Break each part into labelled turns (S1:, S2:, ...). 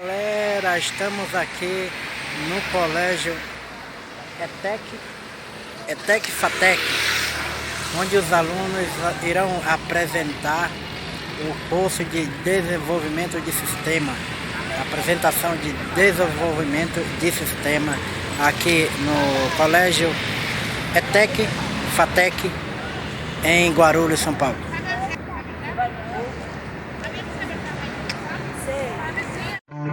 S1: Galera, estamos aqui no colégio ETEC FATEC, onde os alunos irão apresentar o curso de desenvolvimento de sistema, apresentação de desenvolvimento de sistema aqui no colégio ETEC FATEC em Guarulhos, São Paulo.
S2: E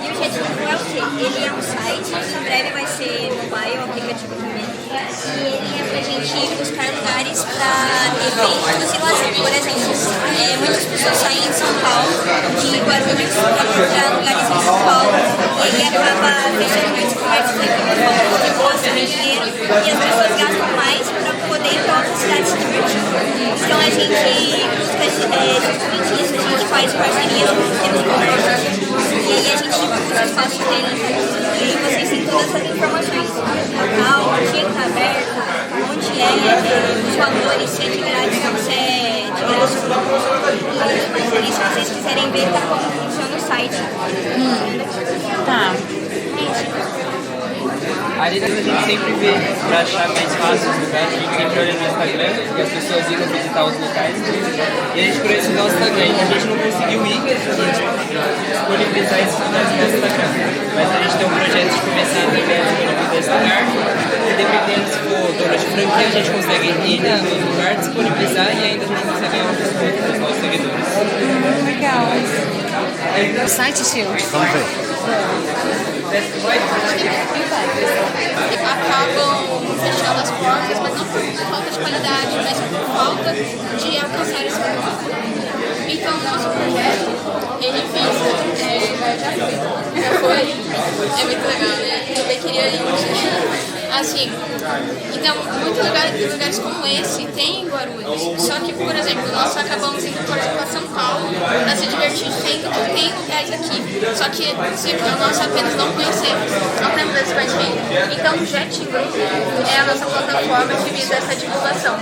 S2: o jeito do é o quê? Ele é um site, em breve vai ser mobile, aplicativo também. E ele é pra gente ir buscar lugares para eventos e lazer. Por exemplo, muitas pessoas saem de São Paulo, de Guarulhos, para procurar lugares em São Paulo. E ele acaba fechando muitos comércios aqui por volta, porque gosta de dinheiro e as pessoas gastam mais para poder ir para outra cidade se divertir. Então a gente busca justamente isso, a gente faz parcerias com sistemas de e aí a gente usa o espaço dele e vocês têm todas essas informações. Local, dia que está aberto, onde os valores, se é de grátis ou se é de graça. E se vocês quiserem ver como funciona o site.
S3: Tá.
S4: Ali a gente sempre vê, para achar mais fácil os lugares, a gente sempre olha no Instagram e as pessoas iam visitar os locais. E a gente conhece o nosso Instagram, a gente não conseguiu ir, disponibilizar esses lugares no Instagram. Mas a gente tem um projeto de começar a disponibilizar esse lugar e dependendo se for dona de franquia, a gente consegue ir no lugar, disponibilizar e ainda a gente consegue ganhar um desconto dos nossos seguidores.
S3: Legal. O site seu?
S1: Vamos ver.
S5: Acabam fechando as portas, mas não por falta de qualidade, mas por falta de alcançar esse público. Então, o nosso projeto, ele visa, já foi, é muito legal, né? Eu também queria ir, assim, então, muitos lugares como esse tem em Guarulhos, só que, por exemplo, nós acabamos indo para São Paulo para se divertir, sendo que tem lugares aqui, só que nós apenas não conhecemos, não temos esse parceiro. Então, o Jet Group é a nossa plataforma que visa essa divulgação.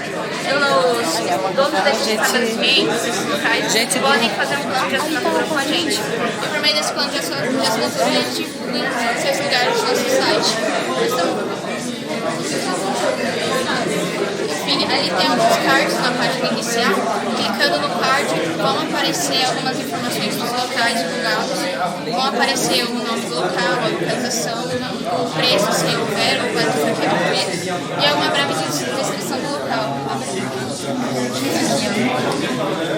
S5: Os donos desses estabelecimentos, desses locais, podem fazer um plano de assinatura com a gente. E por meio desse plano de assinatura, a gente divulga esses lugares no nosso site. Ali tem alguns cards na página inicial. Clicando no card, vão aparecer algumas informações dos locais divulgados, vão aparecer o nome do local, a localização, o preço, se houver, ou quanto foi feito, e alguma breve descrição do local.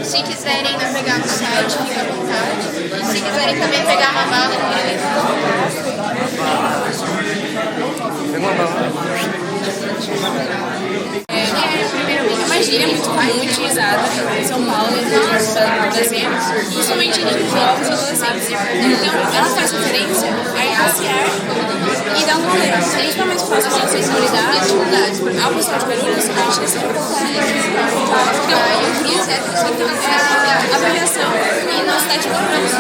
S5: Se quiserem navegar no site, fica à vontade. E se quiserem também pegar uma bala,
S6: A magia é muito utilizada em São Paulo e no desenho, principalmente em jovens e adolescentes. Então, ela faz referência a passear e dar um rolê. Principalmente faz com sensibilidade e atividades. Ao pessoal de Guarulhos, a gente sempre colocar a avaliação e na cidade de Guarulhos.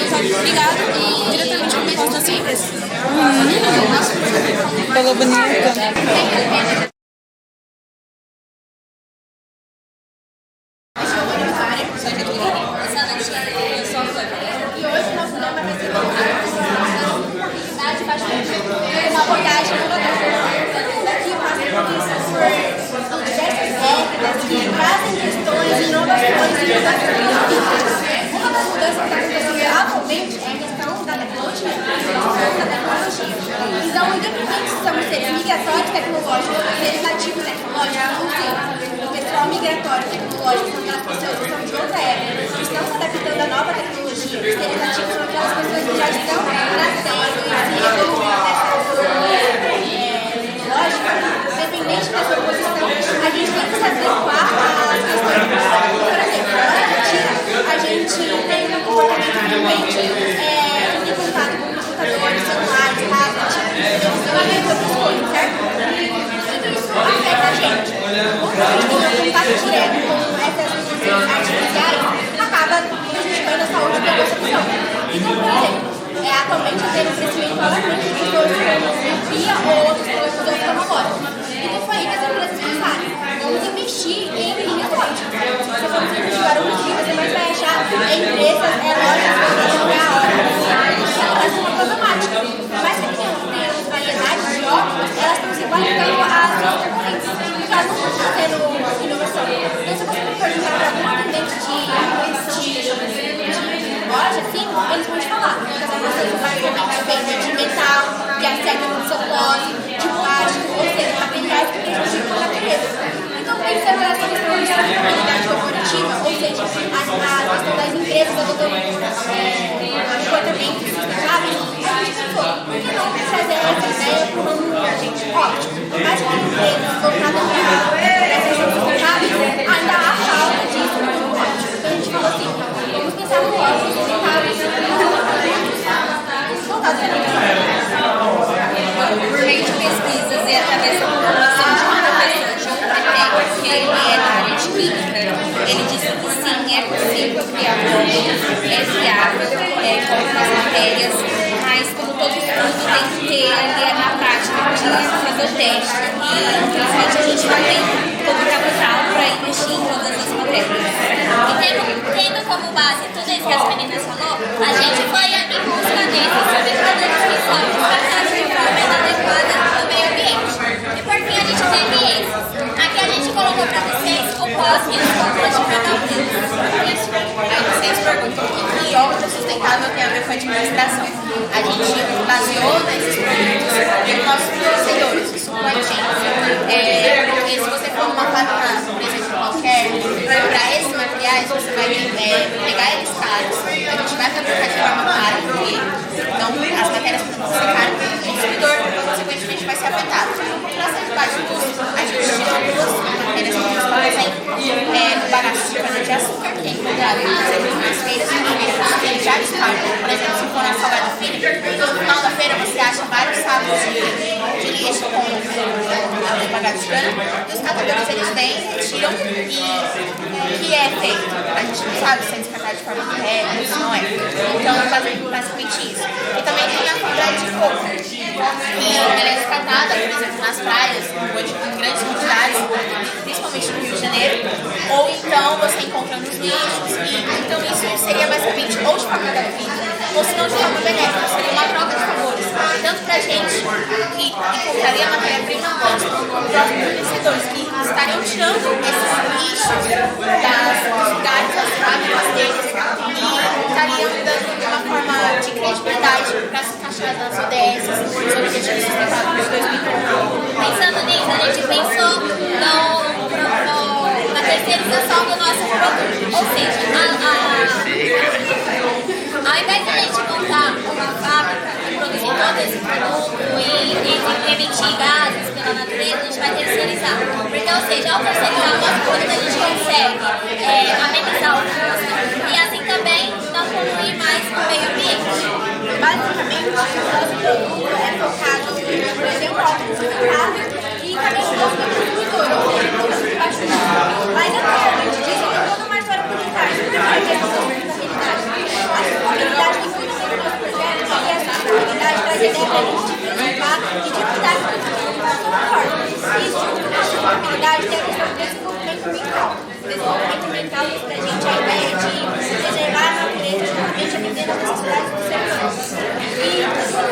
S6: Então, obrigado e diretamente com o nosso empresa.
S3: Falou bonito.
S2: Uma abordagem daqui por diversas décadas que trazem questões e inovações e uma das mudanças que está acontecendo atualmente é a questão da tecnologia. Então, independente se são seres migratórios tecnológicos, seres nativos tecnológicos, o pessoal migratório tecnológico são aquelas pessoas que são de outra época, que estão se adaptando à nova tecnologia. Os seres nativos são aquelas pessoas que já estão nascendo e evoluindo nessa tecnológica. Independente dessa posição, a gente tem que se adequar às questões. Por exemplo, a gente tem um comportamento frequente em contato com computadores, celulares, tablets, televisões, outras coisas, certo? E isso afeta a gente. Como a gente tem um contato direto com essas inteligências artificiais,
S5: empresas, lojas podem jogar óculos. Ela faz uma coisa mágica. Por mais que tenha variedade de óculos, elas estão se igualando às concorrentes. Porque elas não estão fazendo inovação. Então, se você for perguntar para algum atendente de loja, assim, eles vão te falar. Porque você vai ferramenta feita de metal, que acerta com celulose, de plástico, ou seja, materiais que prejudicam a natureza. Então, pensando nessa questão de sustentabilidade corporativa, ou seja, a questão das empresas adotando comportamentos sustentáveis, a gente pensou, por que não trazer essa ideia para o ramo óptico? Por mais que a empresa voltada para essa questão sustentável, ainda há falta disso no ramo óptico. Então, a gente falou assim, vamos pensar no óptico sustentável voltado para a
S2: Por meio de pesquisas e através da população de uma professora João Pepe, que ele é da área de química, ele disse que sim, é possível criar fórmulas, é viável, com as matérias, mas como todo estudo tem que ter ali na prática de fazer o teste. E infelizmente a gente não tem todo o capital para investir em todas as matérias. E tendo como base tudo isso que as meninas falou, a gente foi em busca desses subprodutos que são descartados de forma inadequada no meio ambiente. E por que a gente teve esses? Aqui a gente colocou para vocês o pós e os contras de cada um deles.
S6: Isso. Aí vocês perguntam o que óbito sustentável tem a ver com a administração. A gente baseou nesses produtos nos nossos fornecedores, os supply chains. Porque se você for numa fábrica, por exemplo, qualquer, para esses materiais, você vai pegar eles caros, a gente vai fabricar de forma cara, então as matérias precisam ser caras, o consumidor, consequentemente, vai ser afetado. Se for população de baixo custo, a gente tirou duas matérias, por exemplo, o bagaço de cana-de-açúcar, que é encontrado nas feiras, que já descartam, por exemplo, se for na Salgado Filho, no final da feira você acha vários sacos de lixo com o bagaço de cana, e os catadores eles vêm, retiram e o que é feito? A gente não sabe se é descartado de forma correta, se não é. Então, basicamente isso. E também tem a fibra de coco, que ela é descartada, por exemplo, nas praias, em grandes quantidades, principalmente no Rio de Janeiro, ou então você encontra nos lixos, e então isso seria basicamente ou de forma gratuita, ou se não de forma benéfica, seria uma troca de favores, tanto pra gente que encontraria matéria-prima, quanto para os fornecedores que estariam tirando esses lixos dos lugares, das fábricas deles, e estariam dando uma forma de credibilidade para se encaixar nas ODS, sobre o objetivo sustentável de 2030.
S2: Pensando nisso, a gente pensou na terceirização do nosso produto. Ou seja, ao invés de a gente montar uma fábrica e produzir todo esse produto e emitir gases pela natureza, a gente vai terceirizar. Porque, ou seja, ao terceirizar o nosso produto, a gente consegue amenizar o custo e assim também não poluir mais o meio ambiente.
S5: Basicamente, o nosso produto é focado em fazer um óculos sustentável e também o nosso consumidor, ou seja, o nosso baixo custo. Mas atualmente disso tem toda uma história por detrás. Por que a questão da sustentabilidade? A sustentabilidade tem muito a ver com o nosso projeto, porque a sustentabilidade traz a ideia para a gente se preocupar e de cuidar do que nós conforme. E junto com a sustentabilidade tem a questão do desenvolvimento ambiental. O desenvolvimento ambiental diz para a gente a ideia de preservar a natureza justamente atendendo às necessidades do ser humano. E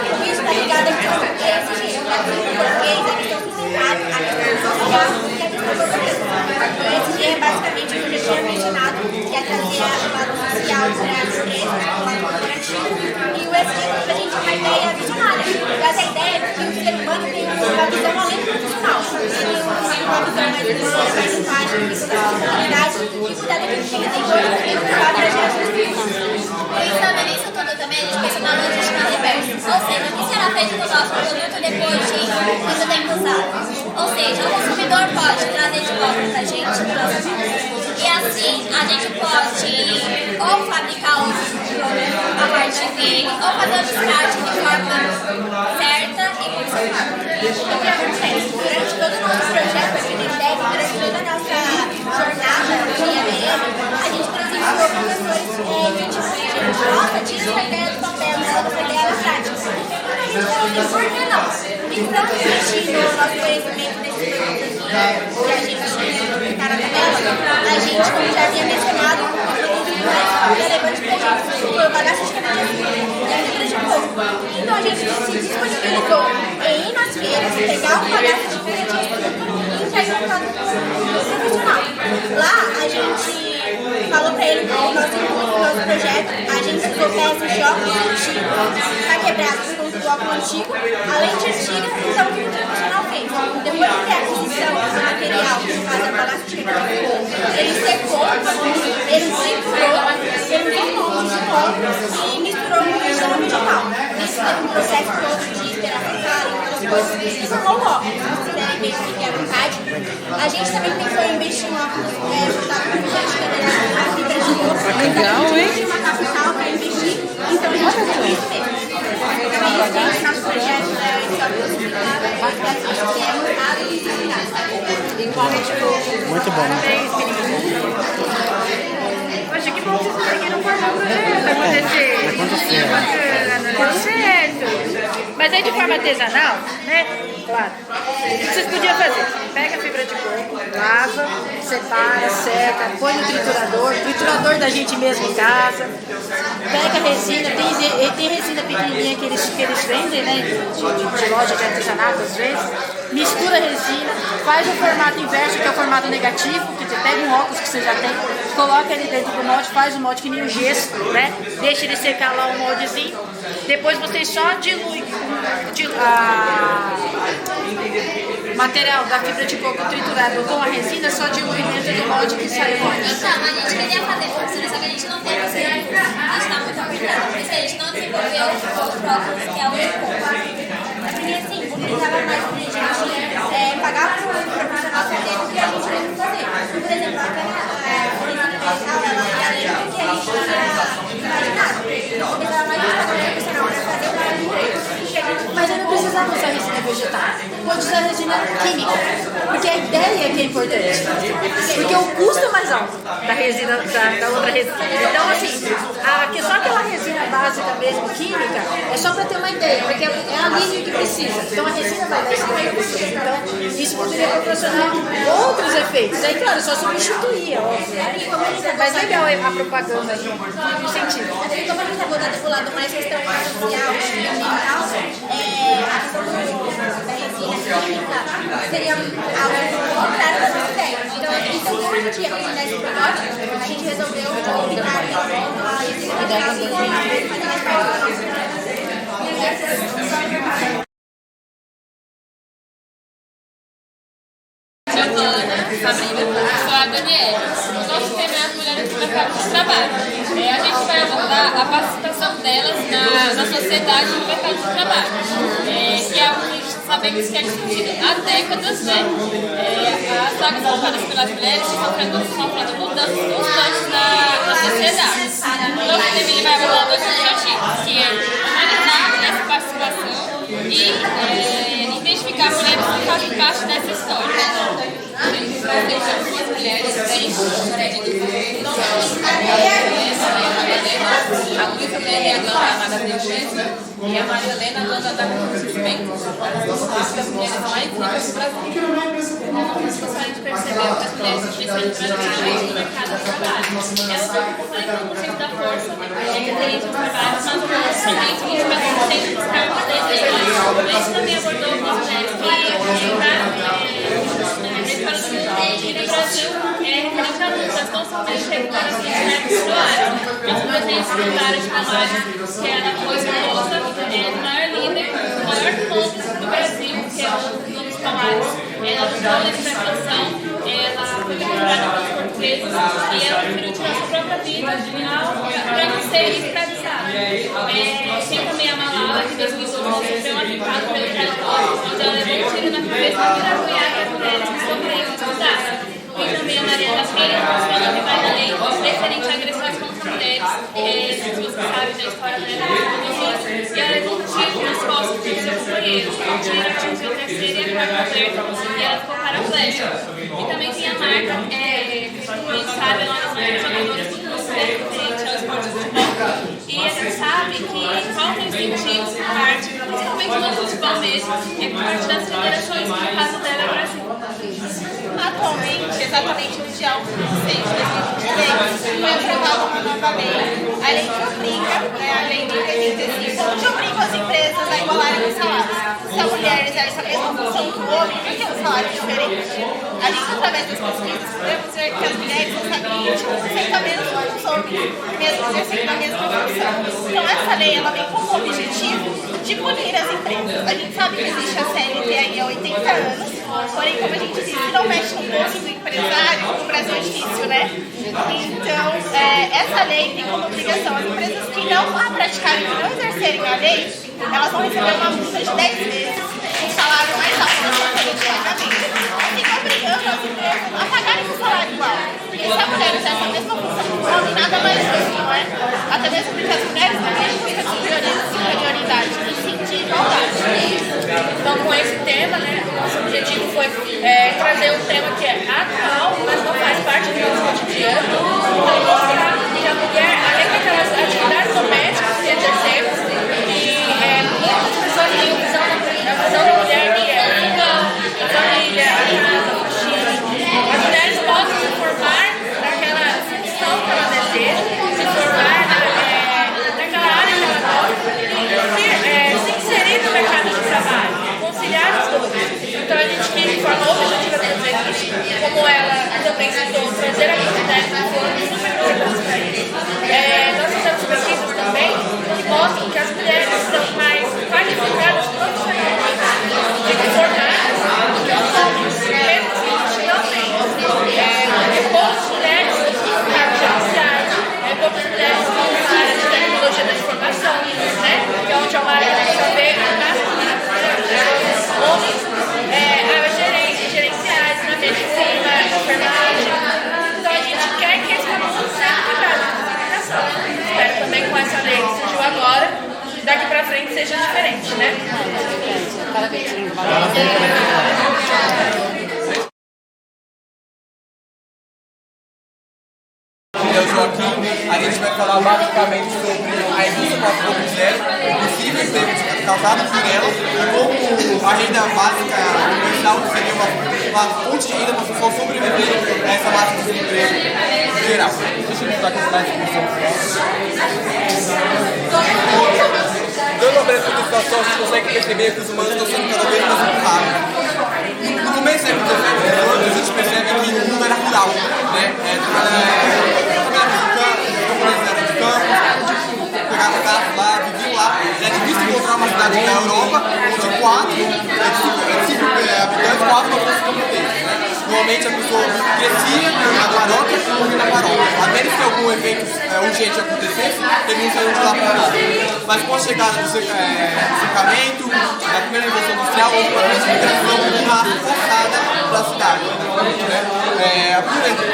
S5: tudo isso está ligado à questão do ESG, a questão do português, a questão sustentável, a questão social e a questão corporativa. O ESG é basicamente o que eu já tinha mencionado, que é trazer o lado social para as empresas, o lado corporativo. E o ESG para a gente é uma ideia visionária. Traz a ideia de que o ser humano tem uma visão além do profissional. Ele tem uma visão mais humana, mais empática, que toda a responsabilidade de cuidar daquilo que tem hoje e levar para as gerações futuras.
S2: Pensando nisso tudo também, a gente pensa na logística reversa. Ou seja, o que será feito com o nosso produto depois de muito tempo usado? Ou seja, o consumidor pode trazer de volta para a gente e assim a gente pode ou fabricar a partir dele ou fazer o descarte de forma certa e conservada.
S5: O que acontece? Durante todo o nosso projeto aqui na IDEC, durante toda a nossa jornada de IADM, a gente presenciou professores de nossa, tinham a ideia do papel, essa ideia na prática. A gente falou assim, por que não? Então, investir no nosso conhecimento desse produto que a gente está na tabela, a gente, como já havia mencionado, o produto mais relevante gente se disponibilizou em ir nas feiras, pegar o cadastro de feira e entregar no profissional. Lá a gente falou pra ele que o nosso projeto, a gente usou peças de óculos antigos, está quebrado por conta do óculos antigo, além de antiga, então o que o profissional fez? Depois de ter a aquisição do material, no caso da balástica que ficou, ele secou, ele triturou, ele usou um monte de pó e misturou com o digital. Isso teve um processo todo de esperar secar e coisas e formou o óculos. Se quiserem ver, fiquem à vontade. A gente também pensou em investir em óculos voltado para o a fibra de ouro.
S3: Legal, hein?
S5: Tinha uma capital para investir, então a gente vai isso mesmo. Então é isso, gente. Nosso projeto é esse óculos aplicado, que é montado e aplicado.
S1: Muito bom.
S7: Poxa, que bom que vocês conseguiram formar o projeto acontecer. Deu certo. Mas aí de forma artesanal, né? Claro. O que vocês podiam fazer? Pega a fibra de coco, lava, separa, seca, põe no triturador da gente mesmo em casa. Pega a resina, tem resina pequenininha que eles vendem, né? De loja de artesanato às vezes. Mistura a resina, faz o formato inverso, que é o formato negativo, que você pega um óculos que você já tem, coloca ele dentro do molde, faz o molde que nem o gesso, né? Deixa ele secar lá o moldezinho. Depois você só dilui o material da fibra de coco triturado com a resina, só dilui dentro do molde que sai o molde.
S2: Então, a gente queria fazer professora, só que a gente não tem esse a gente tá muito apertado. Por isso a gente não desenvolveu outro óculos que é o eco. Porque assim, utilizava mais de gente pagar por profissional fazer o que a gente mesmo fazer. Por exemplo, a resina ela ia além do que a gente tinha imaginado. Utilizava mais de profissional para fazer o trabalho.
S7: Mas eu não precisava usar resina vegetal. Pode usar resina química. Porque a ideia que é importante. Porque o custo é mais alto da resina, da outra resina. Então, assim, só aquela resina básica mesmo, química, é só para ter uma ideia, porque é a linha que precisa. Então, a resina vai dar esse recurso. Então, isso poderia proporcionar outros efeitos. Aí, claro, só substituía, óbvio. Mas legal a propaganda no sentido.
S5: Assim, como a gente está voltando para o lado mais questão social e ambiental, a questão da resina química seria algo contrário da nossa ideia. Então como a gente ia terminar esse protótipo, a gente resolveu aplicar a resina natural e fazer mais parte da nossa ideia.
S6: Sou a Daniela. O nosso tema é as mulheres no mercado de trabalho. A gente vai abordar a participação delas na sociedade e no mercado de trabalho, que é algo que a gente sabemos que é discutido há décadas, né? As vagas ocupadas pelas mulheres estão sofrendo mudanças constantes na sociedade. Então, o tema vai abordar dois objetivos, que é analisar essa participação e identificar mulheres que fazem parte dessa história. Algumas mulheres têm a Luísa Pereira, a Maria Festa e a Maria Helena, a dona da Suspense, das mulheres mais ricas do Brasil. Nós gostaríamos de perceber que as mulheres, especialmente no mercado de trabalho, elas ocupam 40% da força referente aos trabalhos, mas principalmente que os pacientes dos cargos desejados. A gente também abordou algumas mulheres que e no Brasil, referente a lutas, não somente reguladas em cargos coroários, mas, por exemplo, na área de trabalho, que ela foi esposa do maior líder, do maior clube do Brasil, que é um dos clubes colares. Ela lutou nessa revolução, ela foi capturada pelos portugueses e ela preferiu tirar sua própria vida para não ser escravizada. Tem também a Malala, que em 2012 sofreu um atentado pelo tradutor, onde ela levou um tiro na cabeça para apoiar as mulheres que sofriam utilizadas. E também a Maria da Feira, que ela vai da lei referente a agressões contra mulheres. Se você sabe da história dela, e ela levou um tiro nas costas do seu companheiro. O tiro atingiu a terceira e a quarta perna, e ela ficou paraplégica. E também tem a marca, que todo mundo sabe, ela é uma das jogadoras do mundo referente ao esporte de futebol. E a gente sabe que falta incentivos por parte, principalmente no futebol mesmo, e por parte das federações, que no caso dela é o Brasil.
S5: Atualmente, exatamente no dia 11 de 6 de 2023, foi aprovada uma nova lei, a lei que obriga, a lei 3035, onde obriga as empresas a
S7: por que um salário diferente? A gente, através das pesquisas, podemos ver que as mulheres recebem 21% a menos que os homens, mesmo exercendo a mesma função. Então, essa lei ela vem como objetivo de punir as empresas. A gente sabe que existe a CLT aí há 80 anos, porém, como a gente disse, se não mexe no bolso do empresário, no Brasil é difícil, né? Então, essa lei tem como obrigação as empresas que não a praticarem, que não exercerem a lei, elas vão receber uma multa de 10 vezes o salário mais alto da folha de pagamento, assim obrigando as empresas a pagarem o salário igual. Porque se a mulher usa essa mesma função do homem, nada mais justo, não é? Até mesmo porque as mulheres não têm busca de superioridade, e sim de igualdade.
S6: Então, com esse tema, né, nosso objetivo foi trazer um tema que é atual, mas não faz parte do nosso cotidiano. Então, mostrar que a mulher, além daquelas atividades domésticas que exercemos, muitas pessoas têm a visão da mulher que é a família, a casa, o filho. As mulheres podem se formar naquela função que ela deseja, se formar naquela área que ela gosta e se inserir no mercado de trabalho, conciliar os dois. Então a gente quis, de forma objetiva, trazer isso, como ela também citou, trazer a quantidade de formas super importantes para isso. Nós fizemos pesquisas também que mostram que as mulheres são mais qualificadas profissionalmente e formadas do que os homens, mesmo que a gente não tem. Porque poucas mulheres ocupam cargos gerenciais, poucas mulheres ocupam a área de tecnologia da informação, né? Que é onde é uma área que a gente já vê masculina, homens, gerentes, gerenciais na medicina, enfermagem. Então a gente quer que esse caminho seja quebrado de discriminação. Espero também com essa lei que surgiu agora, daqui pra frente seja diferente, né?
S3: Parabéns.
S4: Eu sou aqui, a gente vai falar basicamente sobre a indústria 4.0, o possível emprego causado por ela, como a renda básica universal seria uma fonte de renda para a pessoa sobreviver a essa massa de desemprego geral. Deixa eu mostrar aqui a discussão. Dando uma breve situação, a gente consegue perceber que os humanos estão sendo cada vez mais ocupados. No começo da vida, a gente percebe que o mundo era rural, né? Pegava carro lá, viviam lá. É difícil encontrar uma cidade na Europa onde 5 habitantes, 4 não fossem competentes, né? Normalmente a pessoa crescia na paróquia e morria na paróquia. A menos que algum evento urgente acontecesse, eles não saíam de lá para nada. Mas com a chegada do cercamento, da primeira revolução industrial, houve uma grande migração de massa forçada para a cidade. Né? A primeira que todo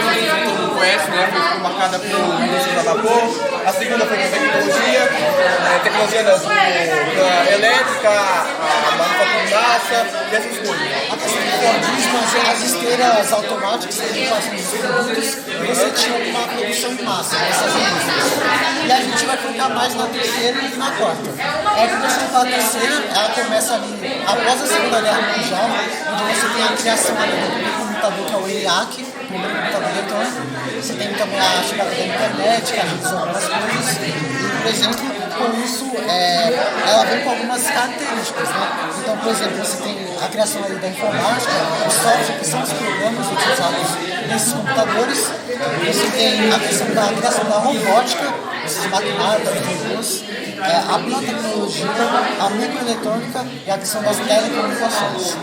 S4: mundo conhece, né, foi marcada por indústria da vapor. A segunda foi a tecnologia elétrica, a manufatura de massa e essas coisas.
S1: A questão do Fordismo, as esteiras automáticas que fazem os produtos, você tinha uma produção em massa nessas indústrias. E a gente vai focar mais na terceira e na quarta. A produção da terceira, ela começa ali após a Segunda Guerra Mundial, onde você tem a criação ali do primeiro computador, que é o ENIAC, o primeiro computador eletrônico. Você tem também a chegada da internet, que ajuda algumas coisas. E, por exemplo, com isso, ela vem com algumas características, né? Então, por exemplo, você tem a criação aí da informática, o software, que são os programas utilizados nesses computadores. Você tem a questão da criação da robótica, esses maquinários, robôs, a biotecnologia, a microeletrônica e a questão das telecomunicações.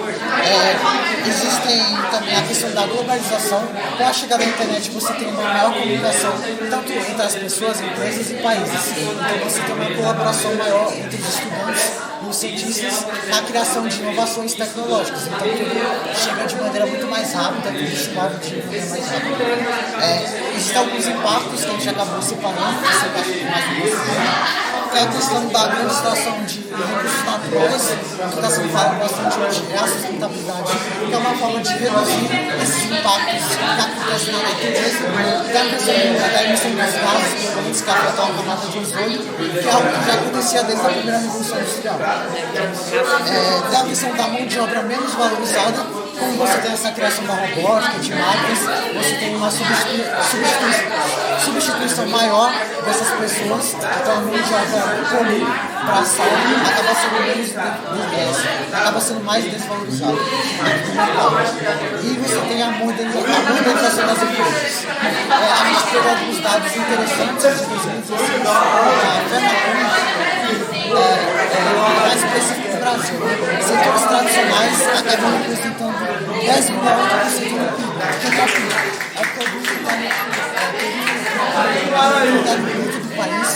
S1: Existem também a questão da globalização. Com a chegada da internet, você tem uma maior comunicação, tanto entre as pessoas, empresas e países. Então, você tem uma colaboração maior entre os estudantes e os cientistas na criação de inovações tecnológicas. Então, tudo chega de maneira muito mais rápida, tudo se move de maneira mais rápida. Existem alguns impactos que a gente acabou separando, que você vai mais no nosso tempo, que é a questão da grande situação de recursos naturais, que está sendo falado bastante hoje, é a sustentabilidade, que é uma forma de reduzir esses impactos que acontecem na natureza, e a questão da emissão dos gases poluentes que afetam a camada de ozônio, que é algo que já acontecia desde a primeira revolução industrial. Tem a questão da mão de obra menos valorizada, como você tem essa criação da robótica, de máquinas, você tem uma substituição maior dessas pessoas, então a mão de obra comum para a saúde acaba sendo mais desvalorizado aqui no mercado. E você tem a modernização das empresas. A gente pegou alguns dados interessantes de 2016 da Fernacom, mais específico do Brasil. Setores tradicionais acabam representando 10,8% do PIB. É o produto bruto do país,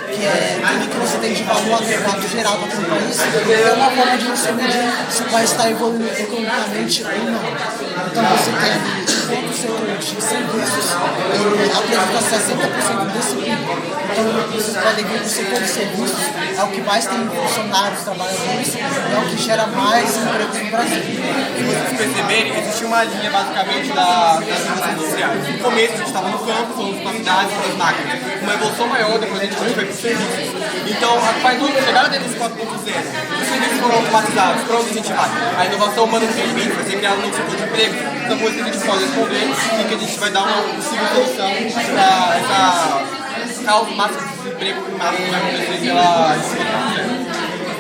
S1: que é tudo que você tem de valor agregado gerado aqui no país, é uma forma de você medir se o país está evoluindo economicamente ou não. Então você tem ali, enquanto o setor de serviços, ele apresenta 60% desse PIB. Então vocês podem ver que o setor de serviços é o que mais tem funcionários, trabalhadores, é o que gera mais empregos no Brasil.
S8: Se vocês perceberem, existia uma linha basicamente das indústrias industriais. No começo a gente estava no campo, falando das cidades e das máquinas. Uma evolução maior, depois a gente foi para os serviços. Então, a indústria chegaram dentro dos 4.0. Os serviços foram automatizados. Para onde a gente vai? A inovação humana não tem limite, vai ser criado um novo setor de emprego. Então, coisa que a gente pode responder e que a gente vai dar uma possível solução para essa causa máxima de desemprego que vai acontecer pela indústria.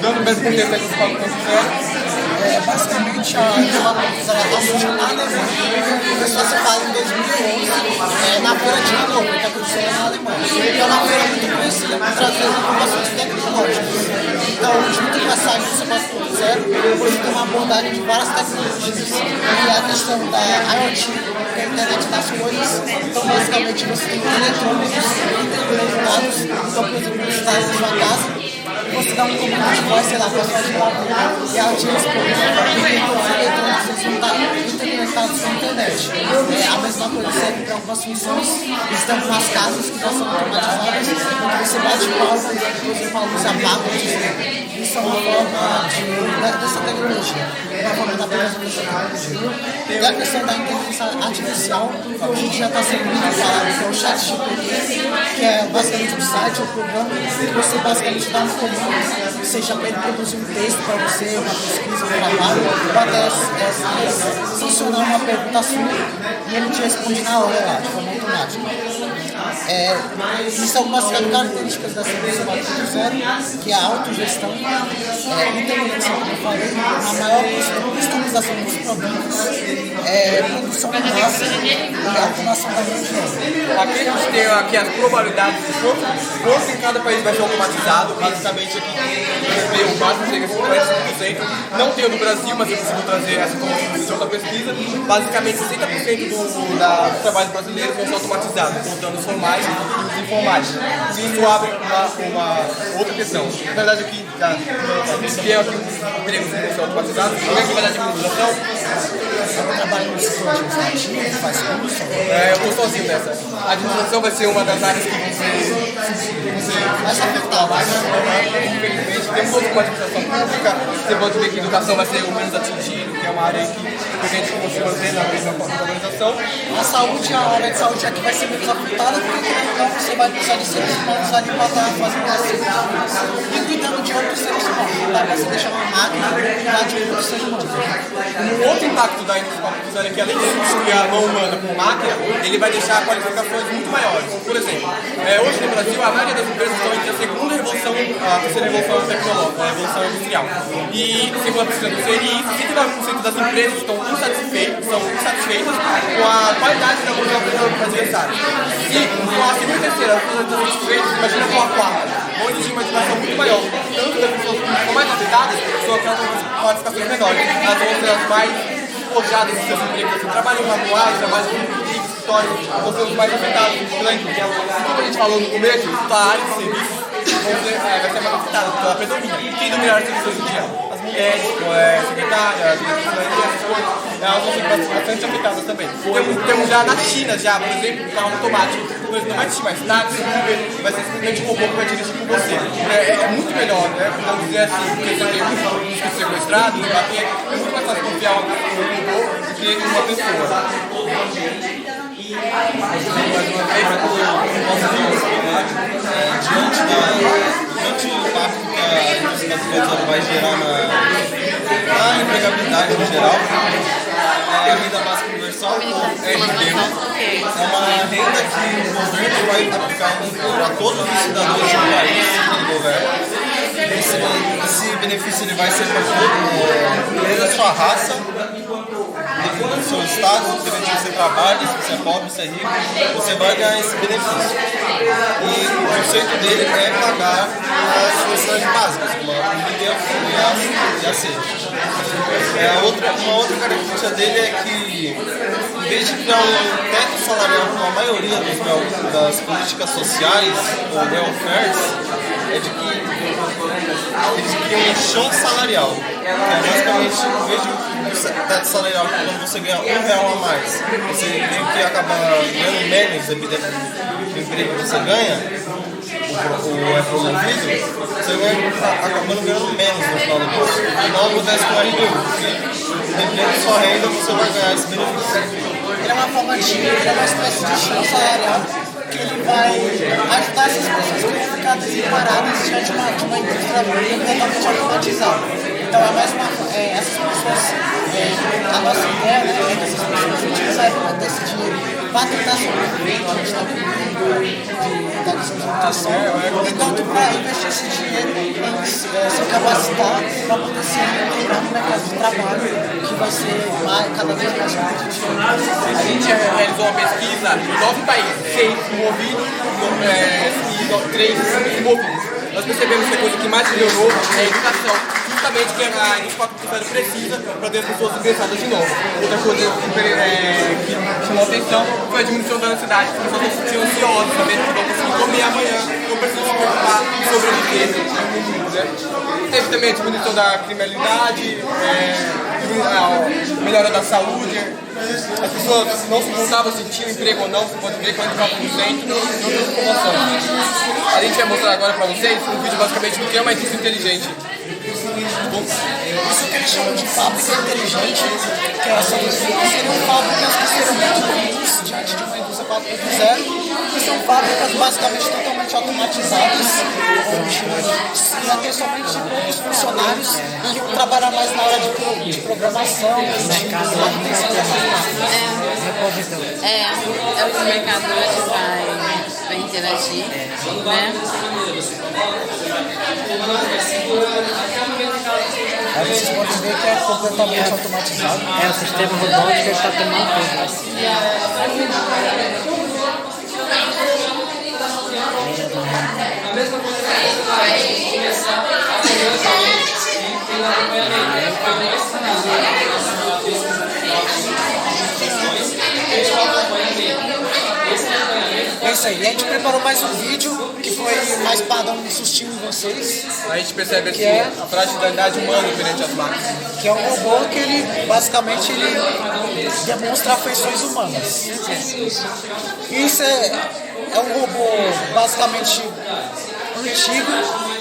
S8: Dando o mesmo contexto aí dos 4.0.
S1: Basicamente, a inovação surgiu na Alemanha, começou a se falar em 2011, na feira de Hannover, que aconteceu na Alemanha. É uma feira muito conhecida por trazer inovações tecnológicas. Então, junto com essa indústria 4.0, você tem uma abordagem de várias tecnologias. E a questão da IoT, que é a internet das coisas. Então, basicamente, você tem eletrônicos interconectados. Então, por exemplo, você está na sua casa, você dá um comando de voz, sei lá, para sua geladeira, e ela te responde. Então, os eletrônicos vão estar interconectados com a internet. A mesma coisa serve para algumas funções, estão nas casas que já são automatizadas, então você bate palma e depois você fala, você apaga o desliga. Isso é uma forma dessa tecnologia, uma forma da aplicação dessa tecnologia. E a questão da inteligência artificial, que hoje em dia está sendo muito falado, que é o ChatGPT, que é basicamente um site, um programa, que você basicamente dá um comando, seja para ele produzir um texto para você, uma pesquisa, um trabalho, ou até sancionar uma pergunta sua, e ele te responde na hora lá, de forma automática. Isso são algumas características dessa indústria 4.0, que é a autogestão, inteligência, como eu falei, a maior customização dos produtos, produção de massa e automação da região.
S8: Aqui a gente tem aqui as probabilidades de quanto em cada país vai ser automatizado. Basicamente aqui o máximo chega a 55%. Não tenho no Brasil, mas eu consigo trazer essa conclusão da pesquisa. Basicamente 60% dos trabalhos brasileiros vão ser automatizados, contando os formais e os informais. Isso abre uma outra questão. Na verdade aqui tem aqui os empregos que vão ser automatizados. Como é que vai dar a administração?
S1: Eu trabalho no setor administrativo, faz curso.
S8: Eu estou sozinho nessa. A administração vai ser uma das áreas que vão ser
S1: mais afetadas.
S8: Infelizmente, temos outros com a administração pública. Você pode ver que a educação vai ser o menos atingido, que é uma área que a gente consegue fazer na organização.
S1: A saúde, a área de saúde aqui vai ser menos afetada, porque então você vai precisar de seres humanos ali para estar fazendo essa e cuidando de outros seres humanos. Não dá para você deixar uma máquina cuidar de outros seres humanos.
S8: Um outro impacto da indústria 4.0 é que, além de substituir a mão humana com máquina, ele vai deixar qualificações muito maiores. Por exemplo, hoje no Brasil, a maioria das empresas estão entre a segunda revolução, a terceira revolução tecnológica, a revolução industrial. E, segundo a pesquisa do CNI, 59% das empresas estão insatisfeitas com a qualidade da mão de obra adversária. E com a segunda e terceira estão insatisfeitas, imagina com a quarta. Vão exigir uma dimensão muito maior. Tanto das pessoas que são mais afetadas, são aquelas com qualificações menores. Elas vão ser as mais forjadas nos seus empregos, assim, trabalham em manuais, trabalham em escritórios, vão ser os mais afetados pela indústria. Como a gente falou no começo, a área de serviços vai ser mais afetada pela predomina. Quem dominar os serviços hoje em dia? As mulheres, secretárias, essas coisas, elas vão ser bastante afetadas também. Temos já na China, por exemplo, carro automático. Não vai existir mais táxi, vai ser simplesmente um robô que vai dirigir por você. É muito melhor, né? Vamos dizer assim, porque você tem muitos sequestrados, é muito mais fácil confiar um robô do que uma pessoa.
S9: Diante do impacto que a indústria 4.0 vai gerar na empregabilidade no geral, renda básica universal, ou RB, é uma renda que o governo vai aplicar para todos os cidadãos do país que ele governa. Esse benefício ele vai ser para todo, independente da sua raça, independente do seu estado, independente se você trabalha, se você é pobre, se você é rico, você vai ganhar esse benefício. E o conceito dele é pagar as necessidades básicas, como a comida e a sede. Uma outra característica dele é que, em vez de criar um teto salarial como a maioria das políticas sociais ou welfares, é de que eles criam um chão salarial, que é basicamente, em vez de um teto salarial, quando você ganha R$1 a mais, você meio que acaba ganhando menos devido ao emprego que você ganha, ou é promovido, você vai acabando ganhando menos no final do curso. E não acontece com a RBU, porque dependendo da sua renda, você vai ganhar esse benefício.
S1: Ele é uma forma de, ele é uma espécie de chão salarial que ele vai ajudar essas pessoas que vão ficar desamparadas diante de uma indústria completamente automatizada. Então é mais uma, essas pessoas, a nossa ideia, né, é que essas pessoas utilizarem desse dinheiro para tentar sobreviver, a gente está da nutrição, e tanto para investir esse dinheiro em se capacitar para poder se integrar no mercado de trabalho, que vai ser cada vez mais competitivo.
S8: A gente realizou uma pesquisa em 9 países, 6 envolvidos e 3 envolvidos. Nós percebemos que a coisa que mais melhorou é a educação, justamente que a indústria 4.0 precisa para ter as pessoas interessadas de novo. Outra coisa que chamou a atenção foi a diminuição da ansiedade. As pessoas não se sentiam ansiosas, sabendo que vão conseguir comer amanhã, não precisam se preocupar em sobreviver no mundo, né? Teve também a diminuição da criminalidade, melhora da saúde. As pessoas não se perguntavam se tinham emprego ou não, você pode ver 44% não tem promoção. A gente vai mostrar agora para vocês um vídeo basicamente do que é uma indústria inteligente.
S1: Isso que eles chamam de fábrica inteligente, que seriam fábricas que seriam muito comuns diante de uma indústria 4.0, que são fábricas basicamente totalmente automatizadas, onde ia ter somente poucos funcionários e iam trabalhar mais na área de programação, de manutenção dessas máquinas.
S3: É o que o mercado hoje vai interagir, né?
S1: Aí vocês podem ver que é completamente automatizado.
S3: O sistema robótico está tomando tudo.
S1: É isso aí, a gente preparou mais um vídeo que foi mais para dar um sustinho em vocês.
S8: A gente percebe assim, a fragilidade humana perante as máquinas.
S1: Que é um robô que ele basicamente ele demonstra afeições humanas. Isso é um robô basicamente antigo,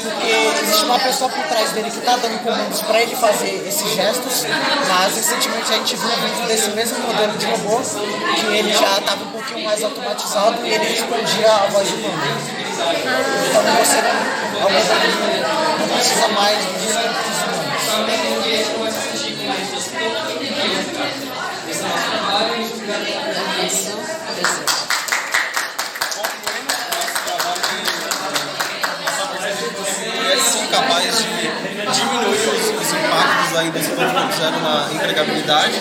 S1: porque existe uma pessoa por trás dele que está dando comandos para ele fazer esses gestos, mas recentemente a gente viu um vídeo desse mesmo modelo de robô, que ele já estava um pouquinho mais automatizado e ele respondia a voz humana. Então você não precisa mais dos scripts humanos.
S9: É sim capaz de diminuir os impactos da indústria 4.0 na empregabilidade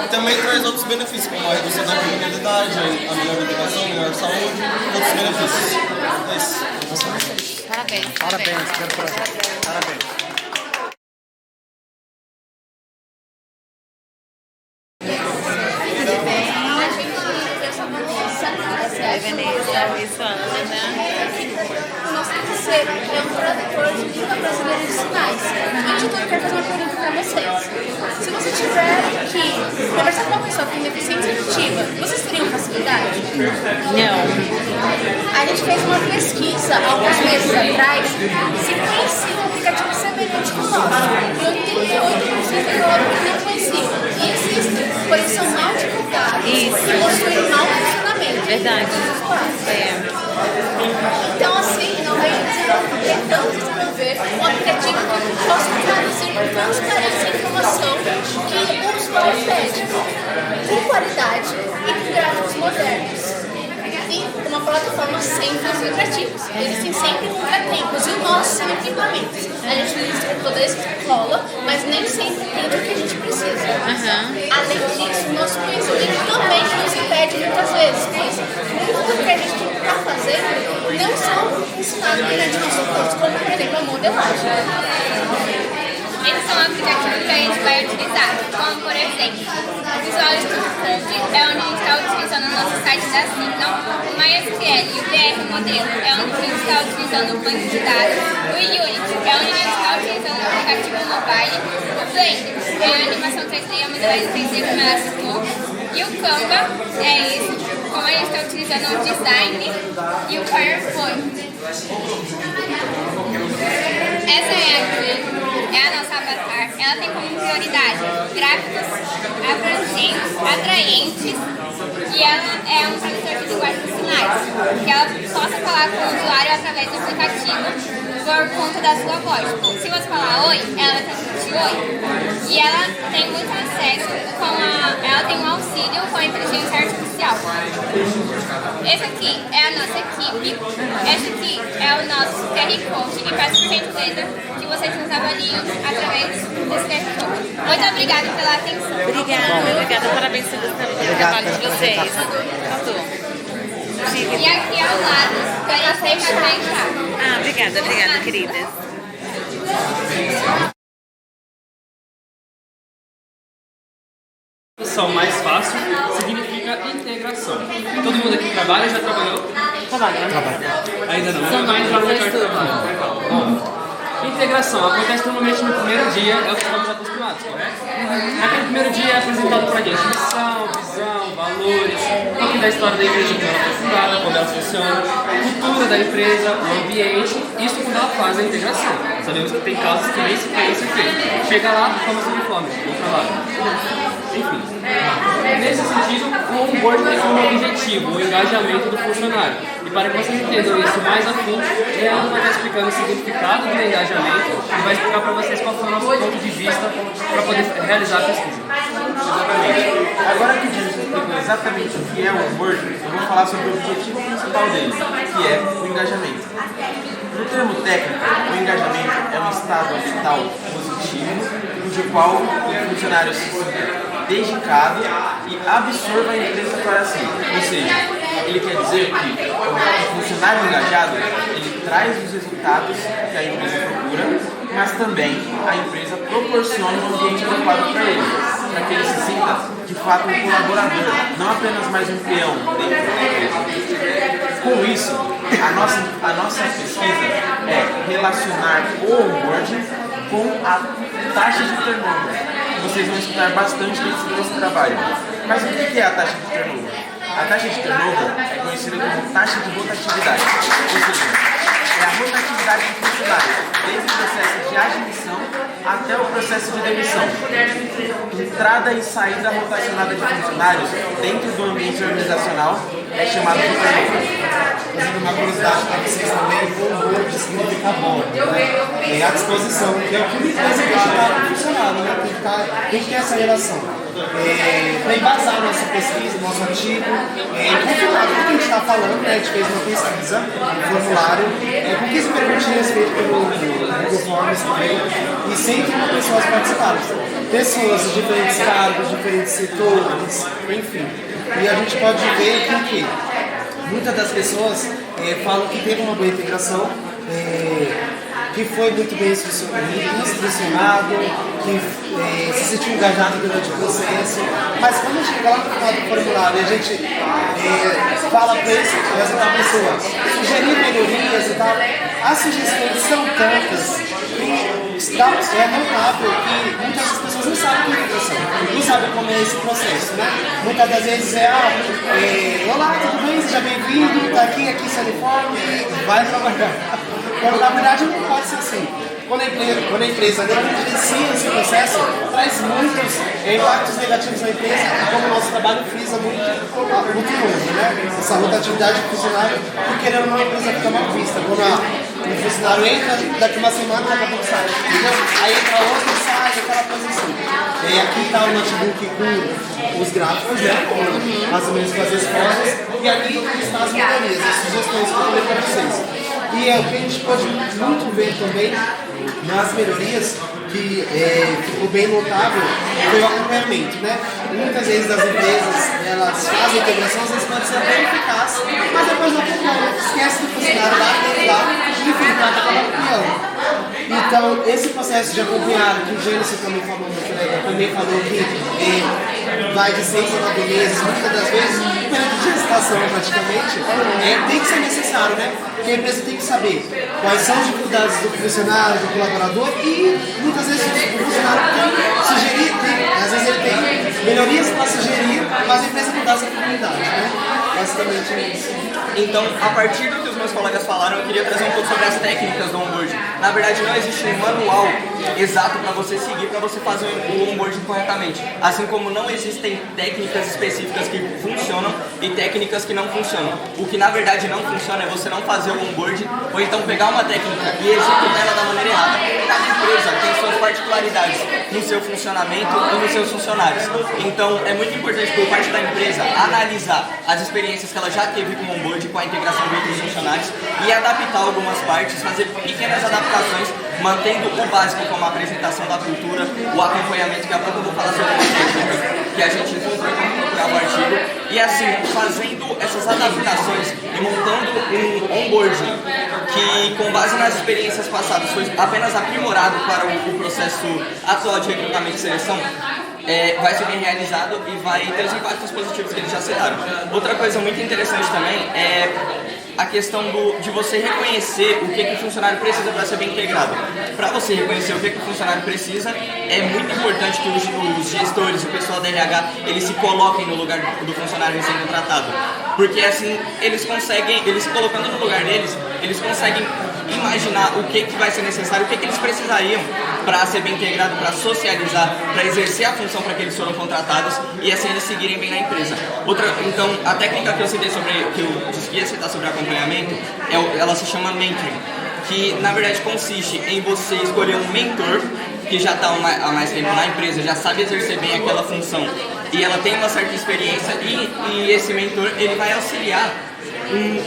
S9: e também traz outros benefícios, como a redução da criminalidade, a melhor educação, a melhor saúde e outros benefícios. É isso.
S3: Parabéns.
S1: Parabéns, quero parabéns.
S5: Nosso terceiro é um tradutor de língua brasileira de sinais. Editor, eu quero fazer uma pergunta para vocês. Se você tiver que conversar com uma pessoa que tem deficiência auditiva, vocês teriam facilidade?
S3: Não.
S5: A gente fez uma pesquisa alguns meses atrás se conhecia um aplicativo semelhante com o nosso. E 88% falaram que não conheciam. E existem, porém são mal divulgados e possuem mau funcionamento.
S3: Verdade.
S5: Então, assim, não vem tentando desenvolver um aplicativo que possa traduzir com transparência a informação que o usuário pede. não são atrativos. Existem sempre contratempos e o nosso são equipamentos. A gente utiliza toda essa escola, mas nem sempre tem o que a gente precisa. Além disso, o nosso conhecimento também nos impede muitas vezes, mas muito do que a gente tem que estar fazendo não são ensinados durante nossos cursos, como por exemplo a modelagem.
S2: Esses são aplicativos que a gente vai utilizar, como por exemplo, o Visual Studio Code é onde a gente está utilizando o nosso site da Signal, o MySQL e o BR Modelo é onde a gente está utilizando o banco de dados, o Unity é onde a gente está utilizando o aplicativo mobile, o Blender é a animação 3D e a modelagem 3D com o Elasticon, e o Canva é isso, como a gente está utilizando o design e o PowerPoint. Essa é a nossa avatar. Ela tem como prioridade gráficos atraentes e ela é um tradutor de linguagem de sinais, que ela possa falar com o usuário através do aplicativo por conta da sua voz. Tipo, se você falar oi, ela vai transmitir oi. E ela tem muito acesso ela tem um auxílio com a inteligência artificial. Esse aqui é a nossa equipe. Esse aqui é o nosso QR Code e peço por gentileza que vocês nos avaliem através desse QR Code. Muito obrigada pela atenção.
S3: Obrigada, parabéns pelo trabalho de vocês.
S2: E aqui ao lado, para vocês já entrar.
S3: Obrigada, queridas.
S4: Solução mais fácil significa integração. Todo mundo aqui trabalha, já trabalhou? Ainda não. Então vai entrar no mercado de trabalho. Bom, integração acontece normalmente no primeiro dia, é o que estamos acostumados, correto? Naquele primeiro dia é apresentado para a gente missão, visão, valores, um pouquinho da história da empresa, como ela foi fundada, como ela funciona, cultura da empresa, o ambiente, isso quando ela faz a integração. Sabemos que tem casos que nem se tem isso aqui. Chega lá, toma seu uniforme, bom trabalho. Enfim, nesse sentido, o onboard tem como objetivo o engajamento do funcionário. E para que vocês entendam isso mais a fundo, Leandro vai estar explicando o significado do engajamento e vai explicar para vocês qual foi o nosso ponto de vista para poder realizar a pesquisa.
S10: Exatamente. Agora que a gente explicou exatamente o que é o onboard, eu vou falar sobre o objetivo principal dele, que é o engajamento. No termo técnico, o engajamento é um estado mental positivo, cujo qual o funcionário se sinta dedicado e absorva a empresa para si. Ou seja, ele quer dizer que o funcionário engajado, ele traz os resultados que a empresa procura, mas também a empresa proporciona um ambiente adequado para ele, para que ele se sinta de fato um colaborador, não apenas mais um peão dentro da empresa. Com isso, a nossa pesquisa é relacionar o onboarding com a taxa de turnover. Vocês vão escutar bastante desse trabalho. Mas o que é a taxa de turnover? A taxa de turnover é conhecida como taxa de rotatividade. Ou seja, é a rotatividade de funcionários, desde o processo de admissão até o processo de demissão. Entrada e saída rotacionada de funcionários dentro do ambiente organizacional é chamado de turnover.
S1: Fazendo uma curiosidade para vocês também, o onboard significa bom, né? É à disposição, que é o que a empresa deixa para o funcionário, né? Tem que ter essa relação. Para embasar nossa pesquisa, nosso artigo, confirmar tudo que a gente está falando, né? A gente fez uma pesquisa, um formulário, com 15 perguntinhas feitas pelo Google Forms também, e 101 pessoas participaram. Pessoas de diferentes cargos, diferentes setores, enfim. E a gente pode ver que muitas das pessoas falam que teve uma boa integração, que foi muito bem instrucionado, que se sentiu engajado durante o processo. Mas quando chega lá no final do formulário e a gente fala para essa pessoa sugerir melhorias e tal, as sugestões são tantas que é notável que muitas pessoas não sabem o que é integração, não sabem como é esse processo, né? Muitas das vezes olá, tudo bem, seja bem-vindo, tá aqui seu uniforme e vai trabalhar. Quando na verdade não pode ser assim. Quando a empresa negligencia esse processo, traz muitos impactos negativos na empresa, como o nosso trabalho frisa muito longe, né? Essa rotatividade de funcionário, porque querendo ou não, a empresa fica mal vista. Quando o funcionário entra, daqui uma semana, daqui a pouco sai. Aí entra outro e sai. faz, aquela coisa assim. Aqui está o notebook com os gráficos, né? Mais ou menos com as respostas. E aqui está as melhorias, as sugestões que eu falei para vocês. E é o que a gente pode muito ver também nas melhorias, que ficou bem notável, foi o acompanhamento, né? Muitas vezes as empresas, elas fazem a integração, às vezes pode ser bem eficaz, mas depois não acompanha, esquece do funcionário lá, e fica acaba copiando. Então, esse processo de acompanhar, que o Gênesis também falou muito, né? Também falou que vai de 6 a 9 meses, muitas das vezes, um período de gestação praticamente, tem que ser necessário, né? Porque a empresa tem que saber quais são as dificuldades do funcionário, do colaborador, e muitas vezes o funcionário às vezes ele tem melhorias para sugerir, mas a empresa não dá essa oportunidade, né? Basicamente é isso.
S8: Então, a partir do que os meus colegas falaram, eu queria trazer um pouco sobre as técnicas do onboarding. Na verdade, não existe um manual exato para você seguir, para você fazer o onboarding corretamente. Assim como não existem técnicas específicas que funcionam e técnicas que não funcionam. O que na verdade não funciona é você não fazer o onboarding ou então pegar uma técnica e executar ela da maneira errada. Cada empresa tem suas particularidades no seu funcionamento e nos seus funcionários. Então, é muito importante por parte da empresa analisar as experiências que ela já teve com o onboarding, com a integração de outros funcionários e adaptar algumas partes, fazer pequenas adaptações, mantendo o básico como a apresentação da cultura, o acompanhamento, que a pouco eu vou falar sobre uma técnica que a gente encontrou quando procurava o artigo, e assim, fazendo essas adaptações e montando um onboarding que, com base nas experiências passadas, foi apenas aprimorado para o processo atual de recrutamento e seleção, vai ser bem realizado e vai ter os impactos positivos que eles já citaram. Outra coisa muito interessante também é a questão de você reconhecer o que o funcionário precisa para ser bem integrado. Para você reconhecer o que o funcionário precisa, é muito importante que os gestores, o pessoal da RH, eles se coloquem no lugar do funcionário recém-contratado. Porque assim, eles se colocando no lugar deles, eles conseguem imaginar o que vai ser necessário, o que eles precisariam para ser bem integrado, para socializar, para exercer a função para que eles foram contratados e assim eles seguirem bem na empresa. Então, a técnica que eu citei que eu disse que ia citar sobre acompanhamento, ela se chama mentoring, que na verdade consiste em você escolher um mentor que já está há mais tempo na empresa, já sabe exercer bem aquela função e ela tem uma certa experiência e esse mentor ele vai auxiliar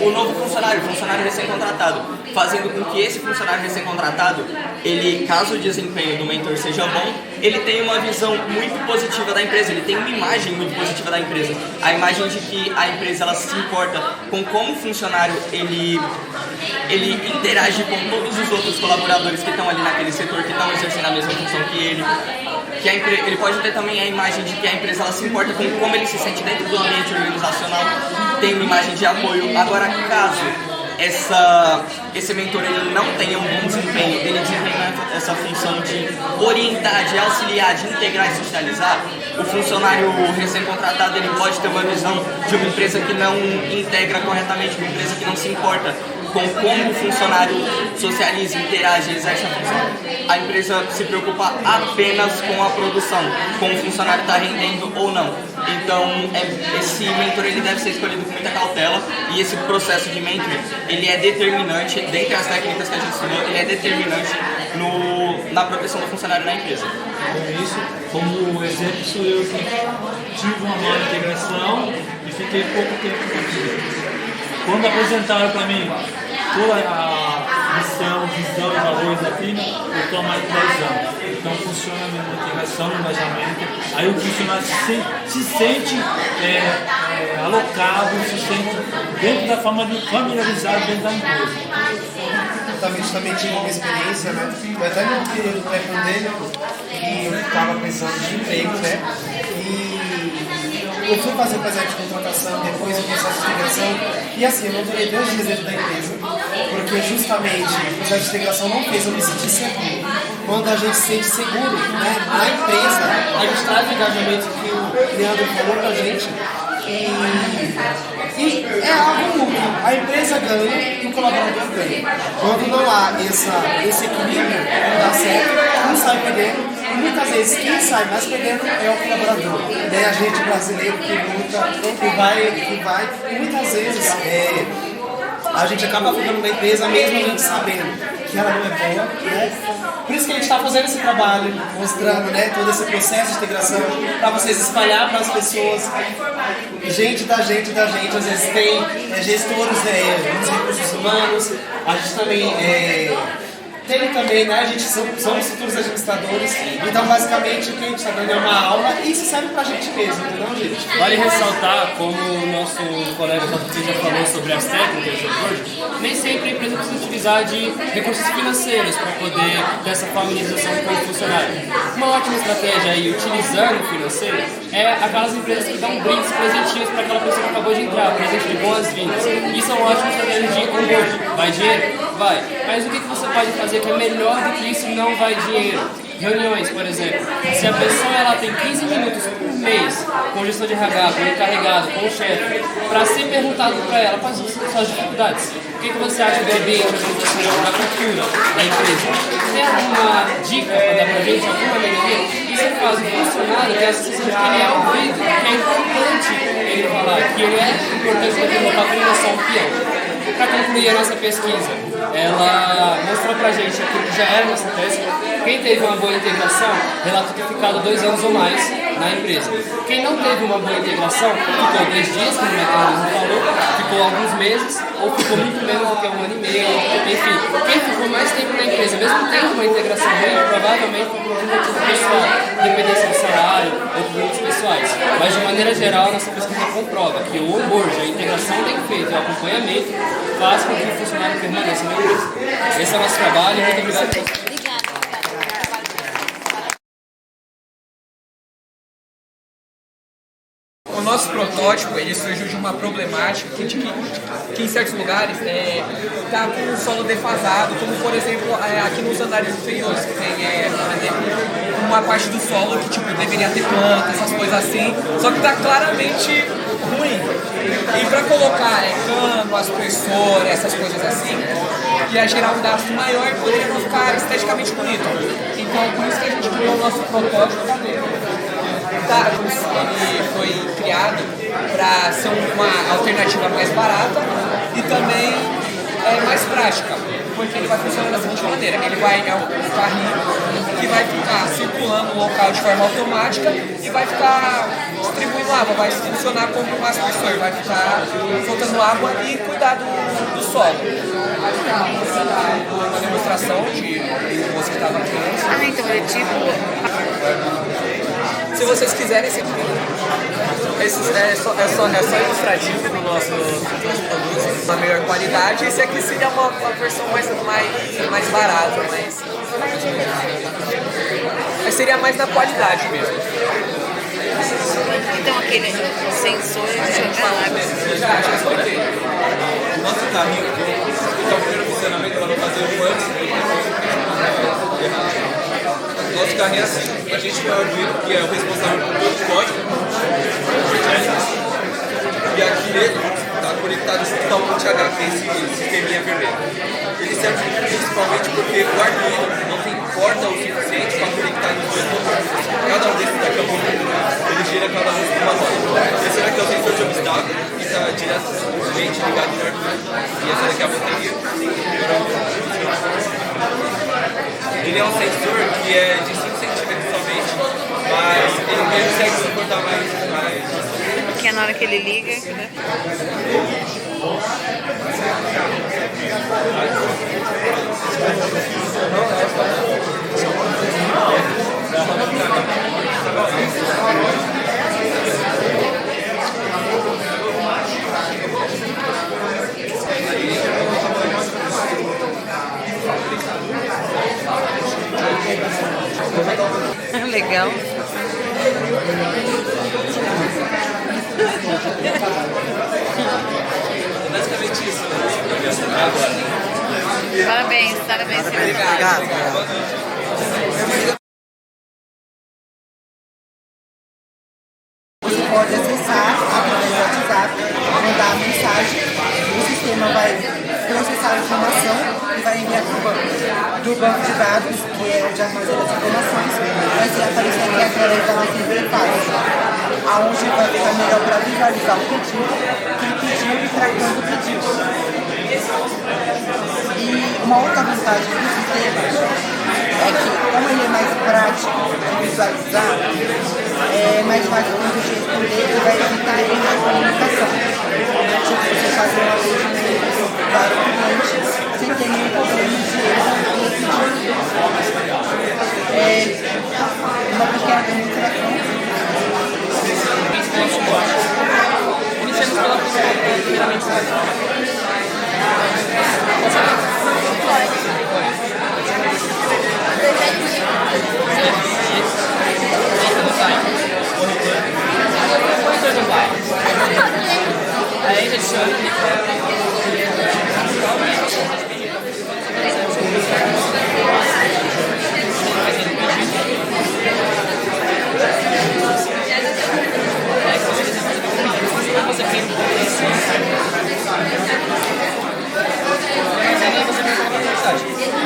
S8: o novo funcionário, o funcionário recém-contratado, fazendo com que esse funcionário recém-contratado, ele, caso o desempenho do mentor seja bom, ele tenha uma visão muito positiva da empresa, ele tem uma imagem muito positiva da empresa, a imagem de que a empresa ela se importa com como o funcionário ele interage com todos os outros colaboradores que estão ali naquele setor, que estão exercendo a mesma função que ele. Ele pode ter também a imagem de que a empresa ela se importa com como ele se sente dentro do ambiente organizacional, tem uma imagem de apoio. Agora, caso esse mentor ele não tenha um bom desempenho, ele desempenha essa função de orientar, de auxiliar, de integrar e socializar, o funcionário recém-contratado ele pode ter uma visão de uma empresa que não integra corretamente, uma empresa que não se importa com como o funcionário socializa, interage, exerce a função. A empresa se preocupa apenas com a produção, com o funcionário está rendendo ou não. Então, esse mentor ele deve ser escolhido com muita cautela e esse processo de mentoring, ele é determinante, dentre as técnicas que a gente ensinou, ele é determinante na proteção do funcionário na empresa.
S11: Com isso, como exemplo, sou eu que tive uma má integração e fiquei pouco tempo aqui. Quando apresentaram para mim toda a visão e valores da firma, eu estou há mais de 10 anos. Então funciona a minha integração, o engajamento. Aí o funcionário se sente alocado, se sente dentro da forma de familiarizado dentro da empresa.
S1: Também tive uma experiência, né? Eu até no período pré-pandêmico e eu estava precisando de emprego, né? E eu fui fazer o processo de contratação, depois o processo de integração, e assim, eu não durei 2 dias dentro da empresa, porque justamente o processo de integração não fez eu me sentir seguro. Quando a gente se sente seguro, né, na empresa, a gente traz o engajamento que o Leandro falou pra gente, e é algo mútuo. A empresa ganha e o colaborador ganha. Quando não há esse equilíbrio, não dá certo, um sai perdendo. E muitas vezes quem sai mais perdendo é o colaborador, né? A gente brasileiro que luta, que vai, e muitas vezes a gente acaba ficando na empresa mesmo a gente sabendo que ela não é boa, né? Por isso que a gente está fazendo esse trabalho, mostrando, né, todo esse processo de integração, para vocês espalhar para as pessoas. Gente da gente, às vezes tem gestores dos recursos humanos, a gente também tem também, né, a gente somos futuros administradores, então basicamente o que a gente está dando é uma aula e isso serve pra gente mesmo, entendeu, gente?
S4: Vale ressaltar, como o nosso colega JP já falou sobre as técnicas de onboarding, nem sempre a empresa precisa utilizar de recursos financeiros para poder ter essa familiarização com o funcionário. Uma ótima estratégia aí, utilizando o financeiro, é aquelas empresas que dão brindes presentinhos para aquela pessoa que acabou de entrar, presente de boas-vindas. Isso é uma ótima estratégia de onboarding. Vai dinheiro? Vai. Mas o que você pode fazer que é melhor do que isso e não vai dinheiro? Reuniões, por exemplo. Se a pessoa ela tem 15 minutos por mês com gestor de RH, com o encarregado, com o chefe, para ser perguntado para ela quais são as dificuldades. O que você acha do ambiente organizacional, da cultura da empresa? Tem alguma dica para dar para a gente, alguma melhoria? Isso faz o funcionário ter a sensação de que ele é ouvido, que é importante ele falar, que ele é importante para ele não apenas só um peão. Para concluir a nossa pesquisa, ela mostrou pra gente aquilo que já era nossa tese. Quem teve uma boa integração relatou ter ficado 2 anos ou mais na empresa. Quem não teve uma boa integração ficou 2 dias, como o mecanismo falou, ficou alguns meses, ou ficou muito menos do que 1 ano e meio, enfim. Quem ficou mais tempo na empresa, mesmo tendo uma integração ruim, provavelmente foi por um motivo pessoal, dependência de salário ou problemas pessoais. Mas de maneira geral, a nossa pesquisa comprova que o onboarding, a integração bem feita e o acompanhamento faz com que o funcionário permaneça na empresa. Esse é o nosso trabalho e muito obrigado.
S8: O nosso protótipo ele surgiu de uma problemática que em certos lugares está com o solo defasado, como por exemplo aqui nos andares inferiores, que tem por exemplo, uma parte do solo que tipo, deveria ter planta, essas coisas assim, só que está claramente ruim. E para colocar cano, aspersor, essas coisas assim, ia gerar um gasto maior e poderia não ficar esteticamente bonito. Então por isso que a gente criou o nosso protótipo. Ele foi criado para ser uma alternativa mais barata e também mais prática, porque ele vai funcionar da seguinte maneira: ele vai um carrinho que vai ficar circulando no local de forma automática e vai ficar distribuindo água, vai funcionar como um aspersor, vai ficar soltando água e cuidar do solo. Uma demonstração de moça que estava aqui.
S7: Ah, então é tipo...
S8: Se vocês quiserem, esse é só ilustrativo do nosso produto, uma melhor qualidade. Esse aqui seria uma versão mais barata, mas seria mais na qualidade mesmo.
S7: Então aquele sensor, deixa eu te falar.
S8: Já expliquei.
S9: O nosso carrinho, então o primeiro funcionamento ela vai fazer o antes. Nosso carrinho é assim, a gente tem o Arduino, que é o responsável por todo o código, e aqui ele está conectado junto ao Multi-H, que é esse sisteminha vermelho. Ele serve principalmente porque o Arduino não tem porta o suficiente para conectar nos dois motores. Cada um desses daqui a pouco, ele gira cada um com uma moto. Esse daqui é o sensor de obstáculo, que está diretamente ligado no Arduino, e essa daqui é a bateria. Ele é um sensor que é de 5 centímetros somente, mas ele consegue suportar mais.
S7: Porque na hora que ele liga, né? Legal.
S9: Basicamente isso.
S7: Parabéns, parabéns.
S8: Obrigado.
S1: Você pode acessar através do WhatsApp, mandar a mensagem, o sistema vai processar a informação e vai enviar para o banco. Do banco de dados, que é onde armazena as informações, vai ser aparecer aqui através da nossa interface, aonde vai ficar melhor para visualizar o pedido, quem pediu e tratando o pedido.
S12: E uma outra vantagem do sistema é que, como ele é mais prático de visualizar, é mais fácil quando a gente responder e vai evitar erros na comunicação. Tipo, você fazer uma legenda para o cliente sem ter nenhum problema de erro. Uma pequena demonstração.
S4: Iniciamos pela primeiramente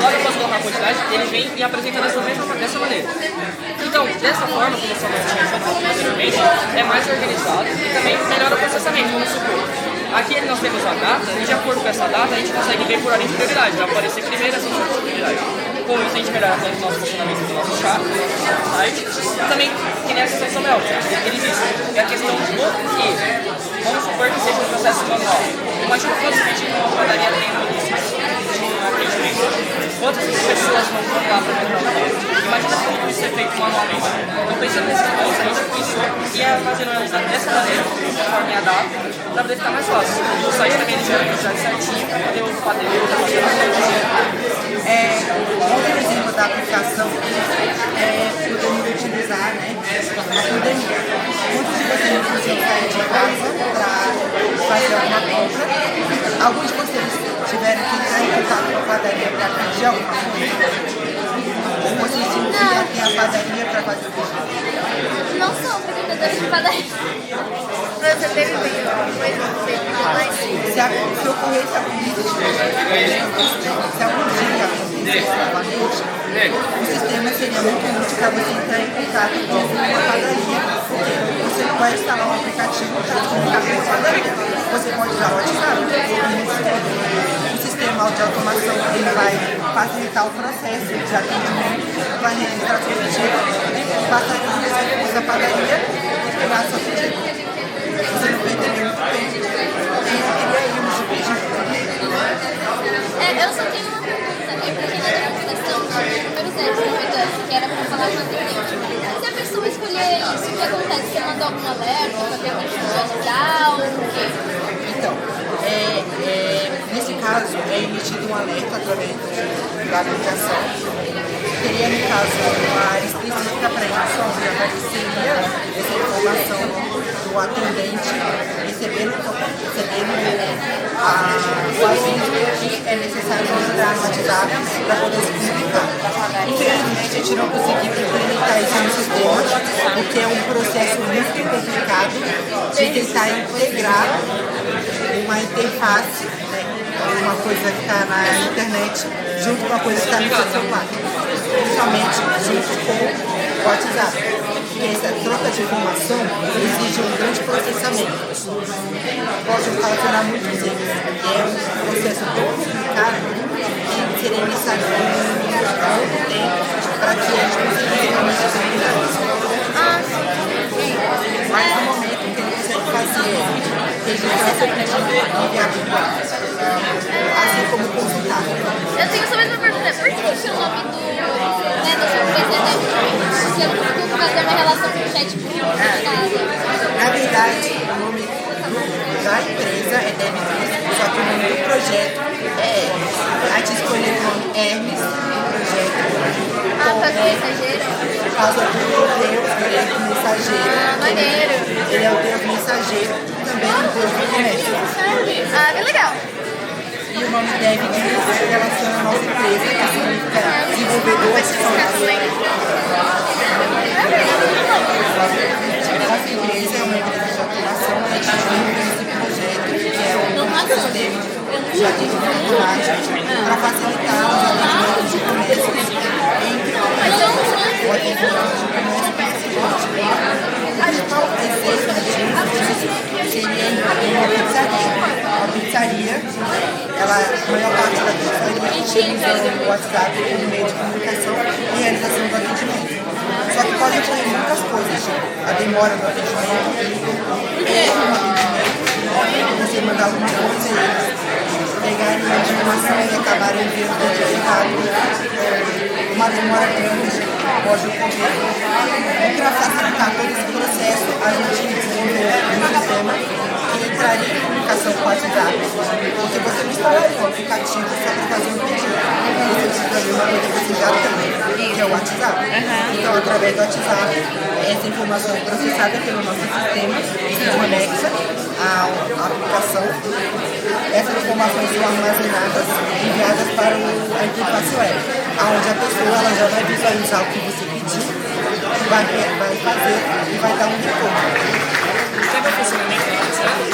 S4: logo após colocar a quantidade, ele vem e apresenta dessa maneira. Então, dessa forma, como eu falei anteriormente, é mais organizado e também melhora o processamento, vamos supor. Aqui nós temos a data, e de acordo com essa data, a gente consegue ver por ordem de prioridade, vai aparecer primeiro essa ordem de prioridade. Com isso, a gente melhora tanto o nosso funcionamento do nosso site, e também, que nessa seção Samuel, ele diz que a questão do e, vamos supor que seja um processo manual. Imagina quantos vídeos uma padaria tem no quantas pessoas vão comprar para comprar. Imagina tudo isso ser feito manualmente. Então, pensando nesse ponto, a gente pensou e ia fazer dessa maneira, conforme a data, para poder ficar mais fácil. O site também ele gera a quantidade certinho, para poder o padeiro fazer
S12: outro exemplo da aplicação podemos utilizar a pandemia. Muitos de vocês não precisam sair de casa para fazer alguma compra. Alguns de vocês tiveram que entrar em contato com a padaria para pedir alguma coisa. Vocês tinham que ir até a padaria para fazer o pedido.
S2: Não sou frequentadora de padaria. Você teve alguma coisa depois?
S12: Se ocorresse algum risco, se algum dia acontecesse novamente, o sistema seria muito útil para você entrar em contato com a padaria. Você não vai instalar um aplicativo para se comunicar com a padaria. Você pode usar o WhatsApp. O sistema de automação ele vai facilitar o processo de atendimento para registrar seu pedido e passar por essa padaria e pegar seu pedido. Você não perder muito tempo.
S2: Eu só tenho uma pergunta. Eu cliquei na aplicação número 0, que era para falar com a atendente. Se a pessoa escolher isso, o que acontece? Você manda algum alerta para ter uma digital? O quê?
S12: Então, nesse caso, é emitido um alerta através da aplicação. Seria, no caso, uma área específica para isso, onde apareceria essa informação do atendente recebendo o aviso que é necessário entrar no WhatsApp para poder se comunicar. Infelizmente, a gente não conseguiu implementar isso no sistema, porque é um processo muito complicado de tentar integrar uma interface, uma coisa que está na internet, junto com a coisa que está no seu celular, principalmente junto com o WhatsApp. Porque essa troca de informação exige um grande processamento. Pode ocasionar muitos erros. É um processo tão complicado que seria necessário muito tempo para que a gente consiga realmente terminar isso. Mas no momento que ele consegue fazer registrar seu pedido e enviar para o banco, assim como consultar.
S2: Eu tenho só mais uma pergunta. Por que o nome da sua empresa é Debit? Porque eu não consigo fazer uma relação com o chat
S12: Na verdade, o nome da empresa é Debit, só que o nome do projeto é Hermes. A gente escolheu o nome Hermes do projeto.
S2: Por causa do mensageiro?
S12: Por causa do Deus mensageiro.
S2: Maneiro.
S12: Ele é o Deus mensageiro e também o Deus do comércio.
S2: Que legal.
S12: E o nome Debit relaciona a nossa empresa, que significa desenvolvedor de software. Nossa empresa é uma empresa de automação, a gente desenvolveu esse projeto, que é um sistema de atendimento mágico para facilitar os atendimentos de comércio entre o atendimento de comércio. A principal receita seria uma pizzaria. A pizzaria, a maior parte da pizzaria utilizam o WhatsApp como meio de comunicação e realização do atendimento. Só que pode ocorrer muitas coisas, a demora do atendimento, você mandar alguma coisa e pegarem a informação e acabarem enviando o errado, uma demora grande pode ocorrer. E para facilitar todo esse processo, a gente desenvolveu um sistema que entraria em comunicação com o WhatsApp, porque você não instalaria um aplicativo só para fazer um pedido. Você precisaria uma coisa que você já tem, que é o WhatsApp. Então, através do WhatsApp, essa informação é processada pelo nosso sistema, se conecta à aplicação. Essas informações são armazenadas e enviadas para a interface web, onde a pessoa ela já vai visualizar o que você pediu, vai fazer e vai dar um retorno.
S4: Sabe o funcionamento da mensagem?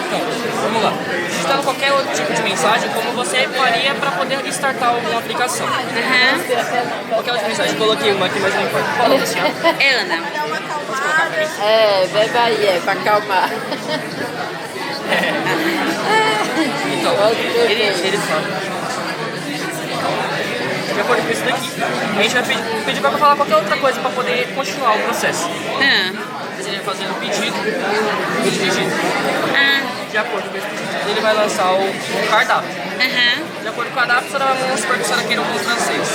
S4: Então, vamos lá. Digitando qualquer outro tipo de mensagem, como você faria para poder startar alguma aplicação. Qualquer outra mensagem. Coloquei uma aqui, mas não importa. Qual é o senhor?
S3: É Ana. Bebe aí, pra acalmar.
S4: Então, ele fala. De acordo com isso daqui, a gente vai pedir para falar qualquer outra coisa para poder continuar o processo. Ele vai fazer um pedido, de acordo com esse pedido, ele vai lançar o cardápio. De acordo com o cardápio, vamos supor que a senhora queira um francês.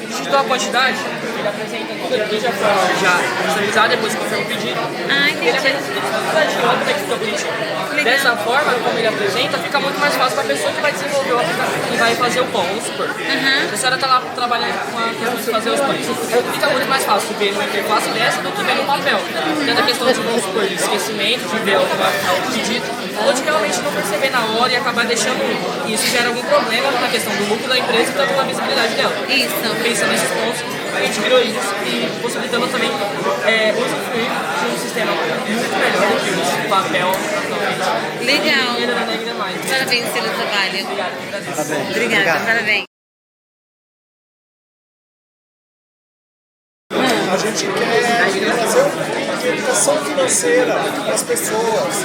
S4: Digitou a quantidade, ele apresenta tudo aqui já visualizado, depois confirma o pedido. Ele apresenta tudo aqui fica bonitinho. Dessa forma, como ele apresenta, fica muito mais fácil para a pessoa que vai desenvolver o aplicativo, que vai fazer o pão, vamos supor. A senhora está lá trabalhando com a questão de fazer os pães. Fica muito mais fácil ver uma interface dessa do que ver no papel. Tendo a questão de, vamos supor, de esquecimento, de ver o pedido, ou de realmente não perceber na hora e acabar deixando isso gera algum problema na questão do lucro da empresa e tanto na visibilidade dela. Pensando nesses pontos, a gente virou isso e possibilitando também usufruir de um sistema muito melhor do que o papel atualmente.
S3: Legal.
S4: E ainda mais.
S3: Parabéns pelo trabalho.
S4: Obrigado.
S3: Obrigada, parabéns.
S1: A gente quer fazer um pouquinho de educação financeira para as pessoas,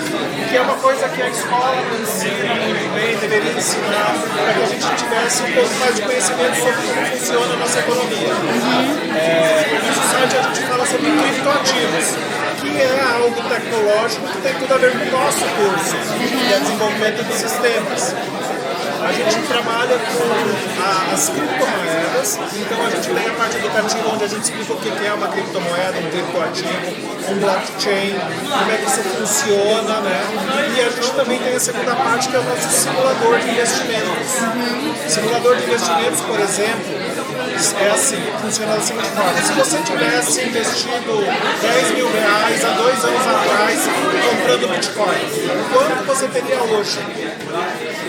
S1: que é uma coisa que a escola não ensina muito bem, deveria ensinar, para que a gente tivesse um pouco mais de conhecimento sobre como funciona a nossa economia. No site a gente fala sobre criptoativos, que é algo tecnológico que tem tudo a ver com o nosso curso, que é desenvolvimento de sistemas. A gente trabalha com as criptomoedas, então a gente tem a parte educativa onde a gente explica o que é uma criptomoeda, um criptoativo, um blockchain, como é que isso funciona, né? E a gente também tem a segunda parte que é o nosso simulador de investimentos. Simulador de investimentos, por exemplo, é assim, funciona da seguinte forma: se você tivesse investido 10 mil reais há 2 anos atrás comprando Bitcoin, quanto você teria hoje?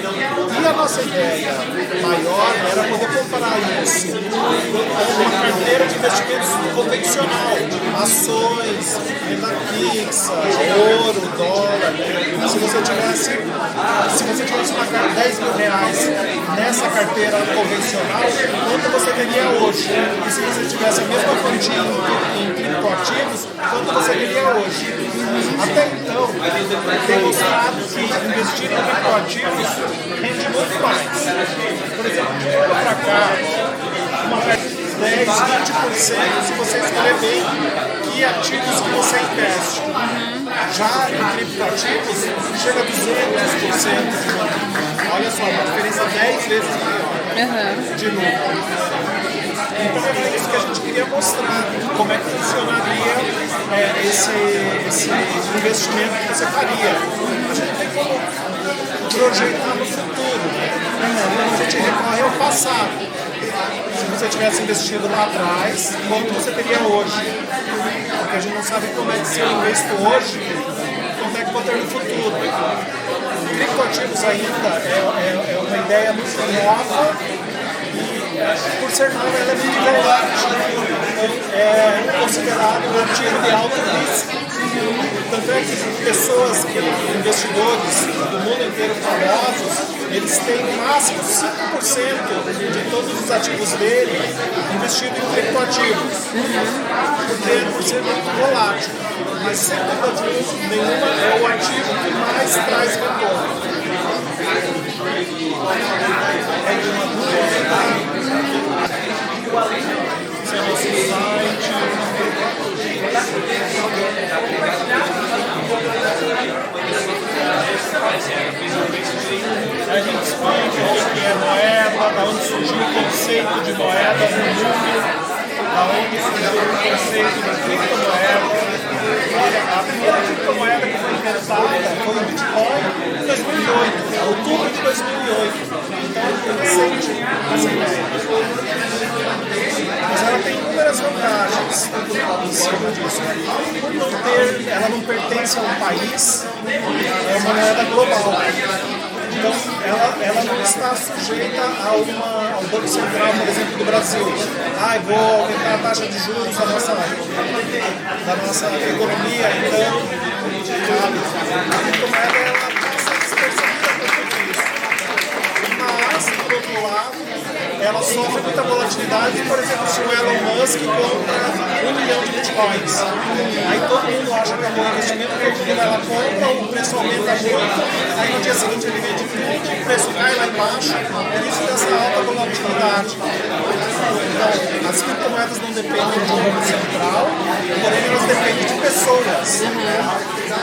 S1: E a nossa ideia maior era poder comparar isso com uma carteira de investimentos convencional, ações, renda fixa, ouro, dólar. Se você tivesse uma 10 mil reais nessa carteira convencional, quanto você teria hoje? E se você tivesse a mesma quantia em criptoativos, quanto você teria hoje? Até então, tem mostrado que investir em criptoativos rende muito mais. Por exemplo, de ano para cá, uma 10, 20% se você escolher bem que ativos que você investe. Já em criptoativos, chega a 200% de lucro. Olha só, uma diferença 10 vezes maior de lucro. Então é isso que a gente queria mostrar, como é que funcionaria esse investimento que você faria. A gente tem como projetar no futuro, então a gente recorre ao passado. Se você tivesse investido lá atrás, quanto você teria hoje? Porque a gente não sabe como é que se eu investo hoje, como é que vou ter no futuro. Criptoativos ainda é uma ideia muito nova. Por ser nova, ela é muito volátil, é considerado um ativo de alto risco. Tanto é que pessoas, investidores do mundo inteiro famosos, eles têm no máximo 5% de todos os ativos dele investido em criptoativos, porque por ser muito volátil. Mas sem dúvida nenhuma é o ativo que mais traz retorno.
S13: A gente explica o que é moeda, da onde surgiu o conceito de moeda no mundo, da onde surgiu o conceito de criptomoeda. A primeira criptomoeda que foi inventada foi o Bitcoin em 2008, outubro de 2008. Então é recente essa ideia. Mas ela tem inúmeras vantagens em cima disso. Por não ter, ela não pertence a um país, é uma moeda global. Então, ela não está sujeita ao Banco Central, por exemplo, do Brasil. Vou aumentar a taxa de juros da nossa economia, então a criptomoeda ela passa despercebida por tudo isso. Mas, por outro lado, ela sofre muita volatilidade. Por exemplo, se o Elon Musk compra 1 milhão de bitcoins, aí todo mundo acha que é um bom investimento, todo mundo ela compra, o preço aumenta muito, aí no dia seguinte ele vende tudo, o preço cai lá embaixo, por isso dessa alta volatilidade. Então, as criptomoedas não dependem de um banco central, porém elas dependem de pessoas.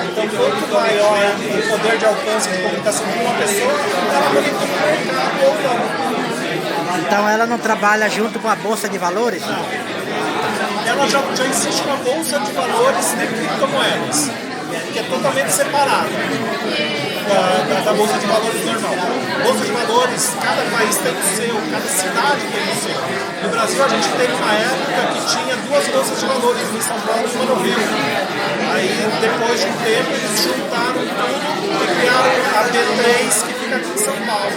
S13: Então, quanto maior o poder de alcance de comunicação de uma pessoa, ela movimenta o mercado ou não.
S1: Então ela não trabalha junto com a Bolsa de Valores?
S13: Ela já existe uma Bolsa de Valores de criptomoedas, que é totalmente separada da Bolsa de Valores normal. Bolsa de Valores, cada país tem o seu, cada cidade tem o seu. No Brasil a gente teve uma época que tinha 2 Bolsas de Valores, em São Paulo e uma no Rio. Aí depois de um tempo eles juntaram tudo e criaram a B3, que fica aqui em São Paulo,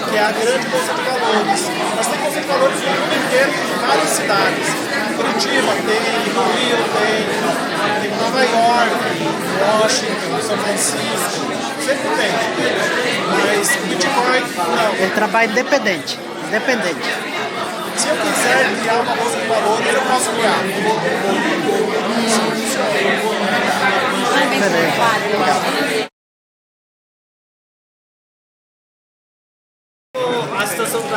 S13: que é a grande Bolsa de Valores. Mas tem Bolsa de Valores no mundo inteiro, em várias cidades. Curitiba tem, no Rio tem Nova York, Washington, São Francisco, sempre tem. Mas Bitcoin, não.
S1: Ele trabalha independente.
S13: Se eu quiser criar uma Bolsa de Valores, eu posso criar.
S14: A situação do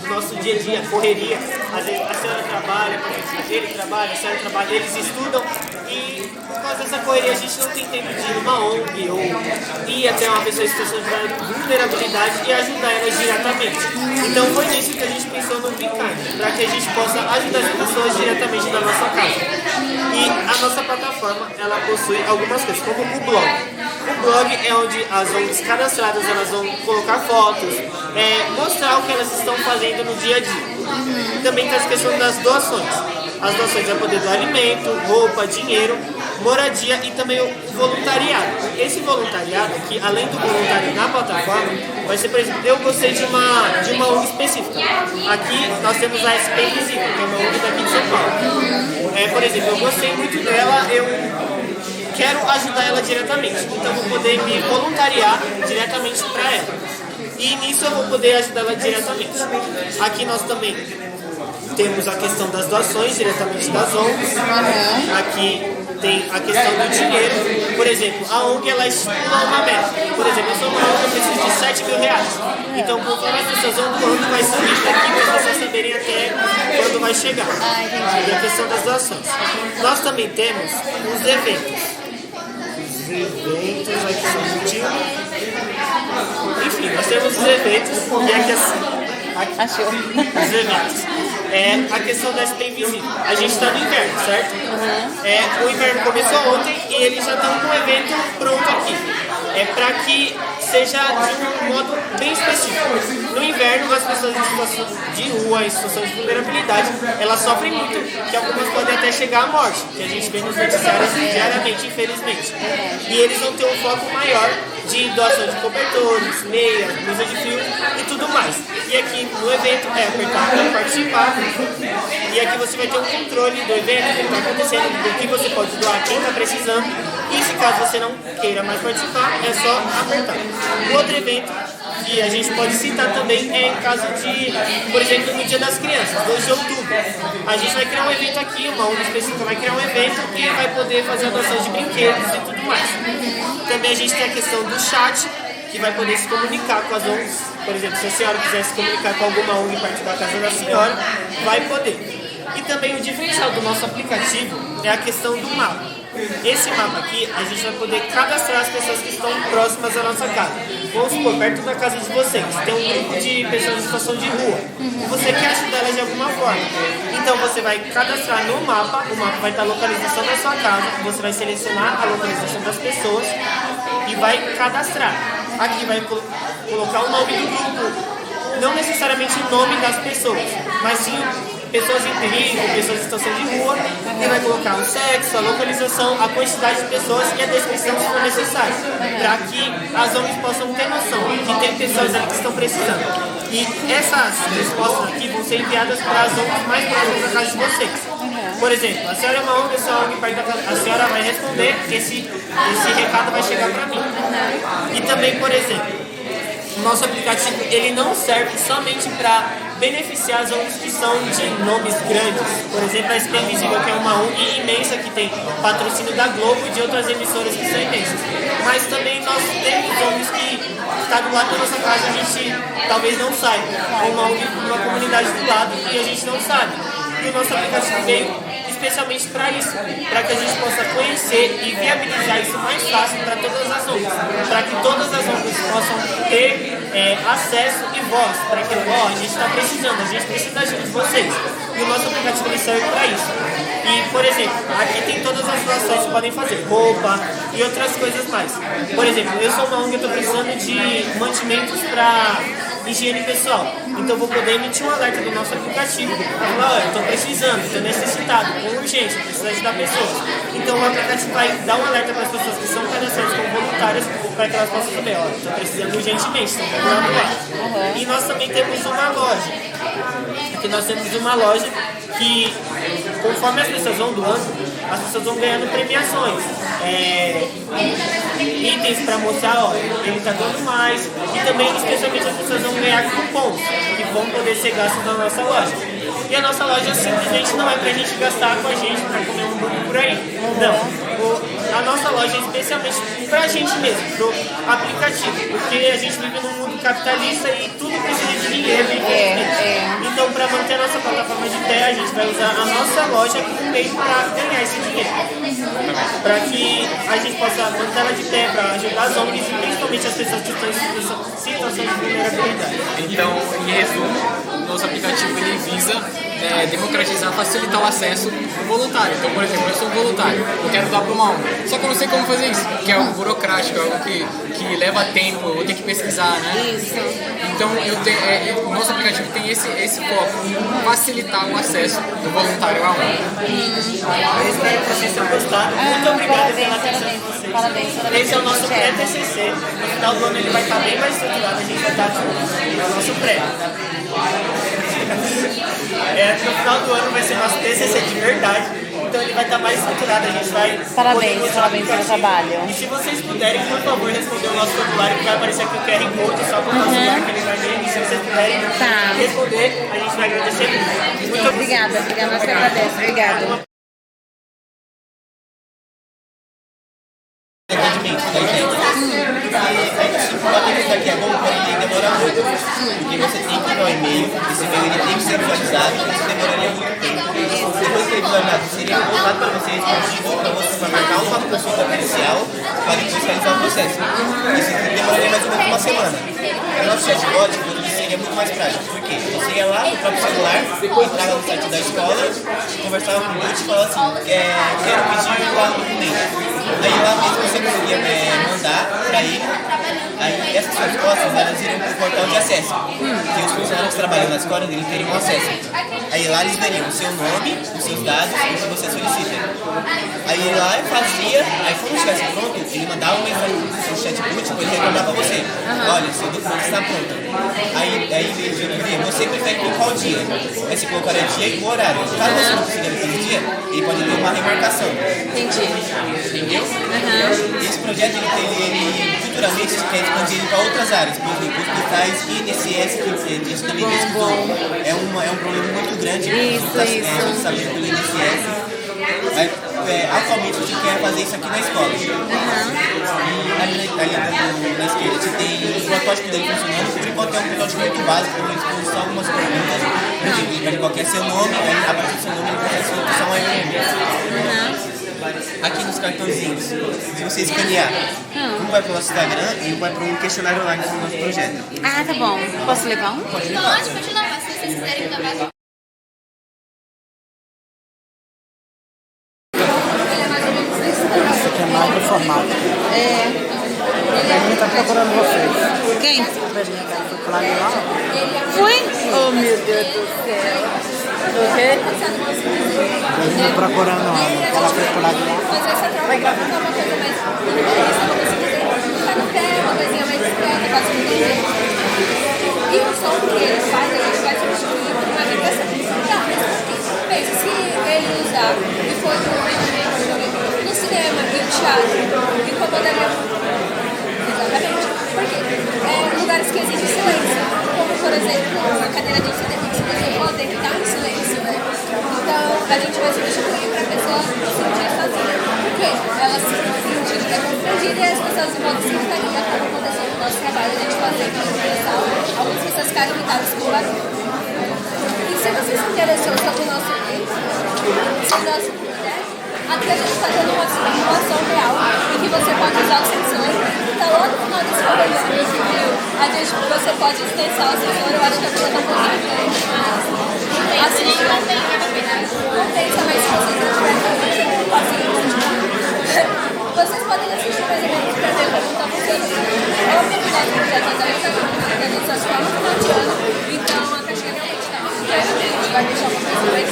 S14: nosso dia a dia, correria, às vezes a senhora trabalha, ele trabalha, a senhora trabalha, eles estudam e por causa dessa correria a gente não tem tempo de ir numa ONG ou ir até uma pessoa em situação de vulnerabilidade e ajudar elas diretamente. Então foi nisso que a gente pensou no Bitcoin, para que a gente possa ajudar as pessoas diretamente da nossa casa. E a nossa plataforma, ela possui algumas coisas, como o blog. O blog é onde as ONGs cadastradas elas vão colocar fotos, mostrar o que elas estão fazendo no dia a dia. Também tem a questão das doações. As doações é poder do alimento, roupa, dinheiro, moradia e também o voluntariado. Esse voluntariado aqui, além do voluntário na plataforma, vai ser, por exemplo, eu gostei de uma ONG específica. Aqui nós temos a SP Visível, que é uma ONG daqui de São Paulo. Por exemplo, eu gostei muito dela, eu quero ajudar ela diretamente, então eu vou poder me voluntariar diretamente para ela. E nisso eu vou poder ajudar ela diretamente. Aqui nós também temos a questão das doações diretamente das ONGs. Aqui tem a questão do dinheiro. Por exemplo, a ONG ela estipula uma meta. Por exemplo, eu sou uma ONG, eu preciso de 7 mil reais. Então, conforme as pessoas vão doando, vai subir aqui para as pessoas saberem até quando vai chegar. E a questão das doações. Nós também temos os eventos. Aqui no motivo. Enfim, nós temos os eventos e a questão. Os eventos. A questão da SP Invisível. A gente está no inverno, certo? O inverno começou ontem e eles já estão com o evento pronto aqui. Para que seja de um modo bem específico. No inverno, as pessoas em situação de rua, em situação de vulnerabilidade, elas sofrem muito, que algumas podem até chegar à morte, que a gente vê nos noticiários diariamente, infelizmente. E eles vão ter um foco maior de doação de cobertores, meias, blusa de fio e tudo mais. E aqui no evento é apertar para participar. E aqui você vai ter um controle do evento, do que está acontecendo, do que você pode doar, quem está precisando. E se caso você não queira mais participar, é só apertar. O outro evento que a gente pode citar também é em caso de, por exemplo, no Dia das Crianças, 2 de outubro. A gente vai criar um evento aqui, uma ONG específica vai criar um evento e vai poder fazer a doação de brinquedos e tudo mais. Também a gente tem a questão do chat, que vai poder se comunicar com as ONGs. Por exemplo, se a senhora quiser se comunicar com alguma ONG perto da casa da senhora, vai poder. E também o diferencial do nosso aplicativo é a questão do mapa. Esse mapa aqui, a gente vai poder cadastrar as pessoas que estão próximas à nossa casa. Vamos supor, perto da casa de vocês, tem um grupo de pessoas em situação de rua. E você quer ajudar elas de alguma forma. Então você vai cadastrar no mapa, o mapa vai estar a localização da sua casa, você vai selecionar a localização das pessoas e vai cadastrar. Aqui vai colocar o nome do grupo. Não necessariamente o nome das pessoas, mas sim pessoas em perigo, pessoas em situação de rua, e vai colocar o sexo, a localização, a quantidade de pessoas e a descrição se for necessário, para que as ONGs possam ter noção que tem pessoas ali que estão precisando. E essas respostas aqui vão ser enviadas para as ONGs mais próximas da casa de vocês. Por exemplo, a senhora é uma ONG, a senhora vai responder que esse recado vai chegar para mim. E também, por exemplo, o nosso aplicativo ele não serve somente para beneficiar as ONGs que são de nomes grandes. Por exemplo, a SP Invisível, que é uma ONG imensa que tem patrocínio da Globo e de outras emissoras que são imensas. Mas também nós temos ONGs que está do lado da nossa casa, a gente talvez não saiba. Ou uma ONG, uma comunidade do lado e a gente não sabe. E o nosso aplicativo veio especialmente para isso, para que a gente possa conhecer e viabilizar isso mais fácil para todas as ONGs, para que todas as ONGs possam ter acesso e voz, para que a gente está precisando, a gente precisa da ajuda de vocês. E o nosso aplicativo ele serve para isso. E, por exemplo, aqui tem todas as doações que podem fazer, roupa e outras coisas mais. Por exemplo, eu sou uma ONG, eu estou precisando de mantimentos para higiene pessoal. Então eu vou poder emitir um alerta do nosso aplicativo. Falar, eu estou precisando, estou necessitado, com urgência, preciso ajudar pessoas. Então o aplicativo vai dar um alerta para as pessoas que são cadastradas como voluntárias, para que elas possam saber, ó, estou precisando urgentemente, estou procurando lá. E nós também temos uma loja. Aqui nós temos uma loja que, conforme as pessoas vão doando, as pessoas vão ganhando premiações. Itens para mostrar, ó, ele está dando mais. E também, especialmente, as pessoas vão ganhar cupons que vão poder ser gastos na nossa loja. E a nossa loja simplesmente não é pra gente gastar com a gente, pra comer um hambúrguer por aí. Não. A nossa loja é especialmente pra gente mesmo, pro aplicativo. Porque a gente vive num mundo capitalista e tudo precisa de dinheiro. Então, pra manter a nossa plataforma de pé, a gente vai usar a nossa loja como meio pra ganhar esse dinheiro. Pra que a gente possa manter ela de pé, pra ajudar as ONGs e principalmente as pessoas que estão em situação de vulnerabilidade.
S15: Então, em resumo, o nosso aplicativo ele visa democratizar, facilitar o acesso do voluntário. Então, por exemplo, eu sou um voluntário, eu quero doar para uma ONG, só que eu não sei como fazer isso, que é algo burocrático, é algo que leva tempo, eu vou ter que pesquisar, né? Isso. Então, o nosso aplicativo tem esse foco, facilitar o acesso do voluntário à ONG.
S14: Eu espero que vocês tenham gostado. Muito obrigado pela atenção de vocês. Parabéns. Esse é o nosso pré-TCC. No final do ano ele vai estar bem mais estruturado, a gente vai estar no nosso pré. No final do ano vai ser nosso TCC de verdade, então ele vai estar mais estruturado, a gente vai...
S3: Parabéns pelo trabalho.
S14: E se vocês puderem, por favor, responder o nosso formulário, que vai aparecer aqui o QR Code, só para o nosso celular que ele vai ver, e se vocês puderem responder, a gente vai agradecer muito. Muito
S3: obrigada, nós que agradecemos. Obrigada.
S9: Aqui é bom, porém demora muito, porque você tem que dar um e-mail, esse e-mail ele tem que ser visualizado, isso demoraria muito tempo. Depois que ele visualizado, seria voltado para você, respondido para você para marcar uma consulta presencial para visualizar o processo. Isso demoraria mais ou menos uma semana. O nosso chatbot seria muito mais prático, porque você ia lá no próprio celular, entrava no site da escola, conversava com o Boot e falava assim, quero pedir lá no documento. Aí lá mesmo você conseguia mandar para ele. Aí essas respostas elas iriam para o portal de acesso, que os funcionários que trabalham na escola eles teriam acesso. Aí lá eles veriam o seu nome, os seus dados e o que você solicita. Aí lá eu fazia, aí quando estivesse pronto, ele mandava uma mensagem no chatbot, depois ele mandava para você. Olha, seu documento está pronto. Aí ele diria, você prefere por qual dia? Aí você colocaria dia e o horário. Caso você não consiga naquele dia, ele pode ter uma remarcação.
S3: Entendi.
S9: Entendeu? Esse projeto ele futuramente quer expandir ele para outras áreas, por exemplo, hospitais e INSS, que isso também pesquisou. É um problema muito grande.
S3: Isso.
S9: Saber pelo INSS.
S16: atualmente você quer fazer isso aqui na escola. E ali na esquerda você tem o protótipo dele funcionando. Por enquanto é um protótipo muito básico, uma exposição, algumas perguntas. Ele qualquer seu nome, aí a partir do seu nome ele consegue sua opção aí. Aqui nos cartãozinhos, se você escanear, um vai para o nosso Instagram e um vai para um questionário online do nosso projeto.
S3: Ah, tá bom. Posso levar um?
S16: Pode levar.
S5: Pode continuar, mas se vocês quiserem dar mais.
S1: Isso aqui é mais do formato. A Belinha tá procurando vocês.
S3: Quem?
S1: A Belinha, cara, foi lá e lá.
S3: Foi?
S7: Oh, meu Deus do céu. O quê?
S1: A Belinha tá procurando ela. Ela foi pro lado de lá.
S2: Vai gravar uma coisa mais. Tá no pé, uma coisinha mais discreta, quase não tem. E o som que ele faz, a gente vai substituir por uma vibração. Tá, mas pensa, se ele usar e for no cinema e no teatro, incomodaria muito. Exatamente. Porque lugares que exigem silêncio, como por exemplo a cadeira de cinema, se você pode estar em silêncio, né? Então a gente vai substituir para a pessoa se sentir sozinha. Porque ela se sentir constrangida e as pessoas vão se sentir e acaba acontecendo no nosso trabalho, a gente fazer universal, algumas pessoas ficarem irritadas com o barulho. E se você se interessou sobre o nosso livro, se o nosso projeto, aqui a gente está dando uma simulação real em que você pode usar o sensor. Então, lá no final desse programa, você pode extensar o sensor. Eu acho que a coisa está um pouquinho diferente, mas assim, não tem também se vocês não tiverem paciência. Vocês podem assistir mais ou menos para ver como está funcionando. É o que nós projetos da nossa escola no final de ano. Então, a caixinha realmente está muito grande. A gente vai deixar uma coisa bem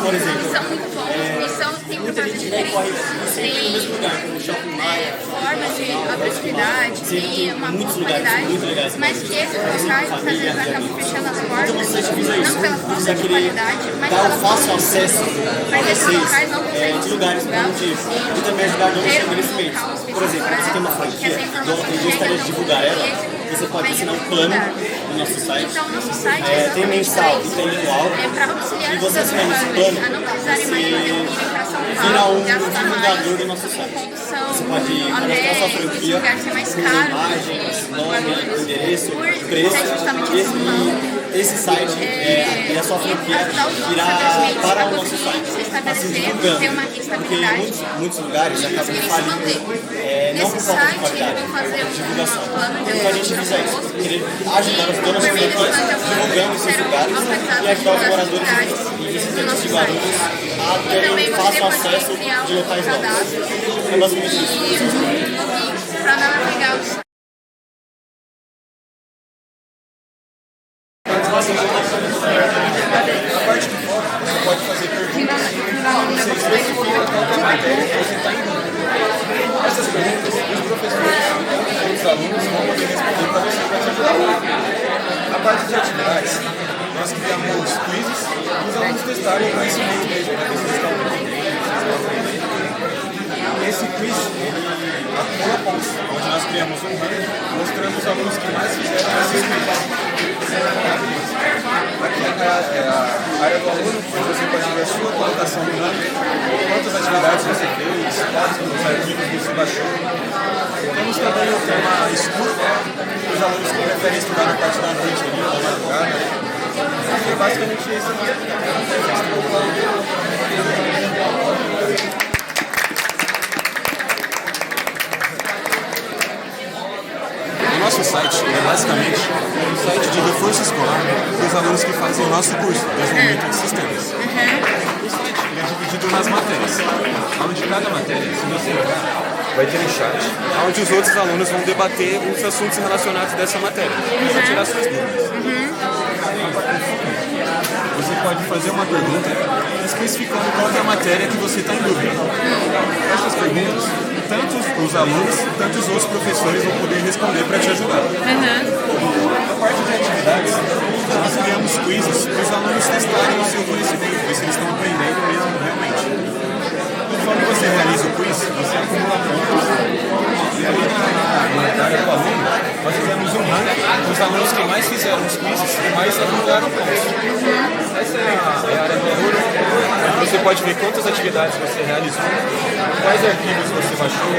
S5: Por exemplo, são muito bons e tem propostas diferentes. Tem formas de atratividade, tem uma boa qualidade, mas que esses locais, às vezes, acabam fechando as portas, não pela falta de qualidade, mas pela falta de
S9: acesso
S5: mas esses locais não conseguem
S9: de lugares como e também ajudar a novos estabelecimentos. Por exemplo, você tem uma franquia, eu gostaria de divulgar ela. Você pode assinar um plano no nosso site.
S5: Então, nosso site
S9: tem mensal e tem anual.
S5: para auxiliar
S9: E você assinando esse plano,
S5: a não precisarem mais fazer um para São
S9: vira
S5: Paulo,
S9: um divulgador do nosso site. Você pode cadastrar sua franquia com imagens, nome, endereço, preço. Esse site e a sua franquia irá para o nosso site, assim divulgando. Porque em muitos lugares acabam falindo, não por falta de qualidade, de divulgação. Então a gente visa isso, querer ajudar as donas de franquias, divulgando esses lugares e ajudar os moradores e visitantes de Guarulhos a terem fácil acesso de locais novos. É basicamente isso.
S5: Para não pegar os
S9: A parte de foto, você pode fazer perguntas. Vocês a matéria que você está em dúvida. Essas perguntas, os professores e os alunos vão poder responder para você para te ajudar. A parte de atividades, nós criamos quizzes e os alunos testarem o conhecimento mesmo, para ver se eles estão aprendendo. Esse quiz, ele acumula pontos, onde nós criamos um ranking mostrando os alunos que mais fizeram esses quizzes. Aqui é a área do aluno, onde você pode ver a sua colocação no ranking, quantas atividades você fez, quais os arquivos você baixou. Temos também o tema estudo, os alunos que preferem estudar na parte da noite, ali, na madrugada. E basicamente isso aqui. O nosso site é basicamente um site de reforço escolar para os alunos que fazem o nosso curso, Desenvolvimento de Sistemas. O site é dividido nas matérias, onde cada matéria, se você olhar, vai ter um chat, onde os outros alunos vão debater os assuntos relacionados dessa matéria, para tirar suas dúvidas. Você pode fazer uma pergunta especificando qual é a matéria que você está em dúvida. Essas perguntas, tanto os alunos, tanto os outros professores vão poder responder para te ajudar. Na parte de atividades, nós criamos quizzes para os alunos testarem o seu conhecimento, ver se eles estão aprendendo mesmo realmente. Quando você realiza o quiz, você acumula pontos
S17: pode ver quantas atividades você realizou, quais arquivos você baixou.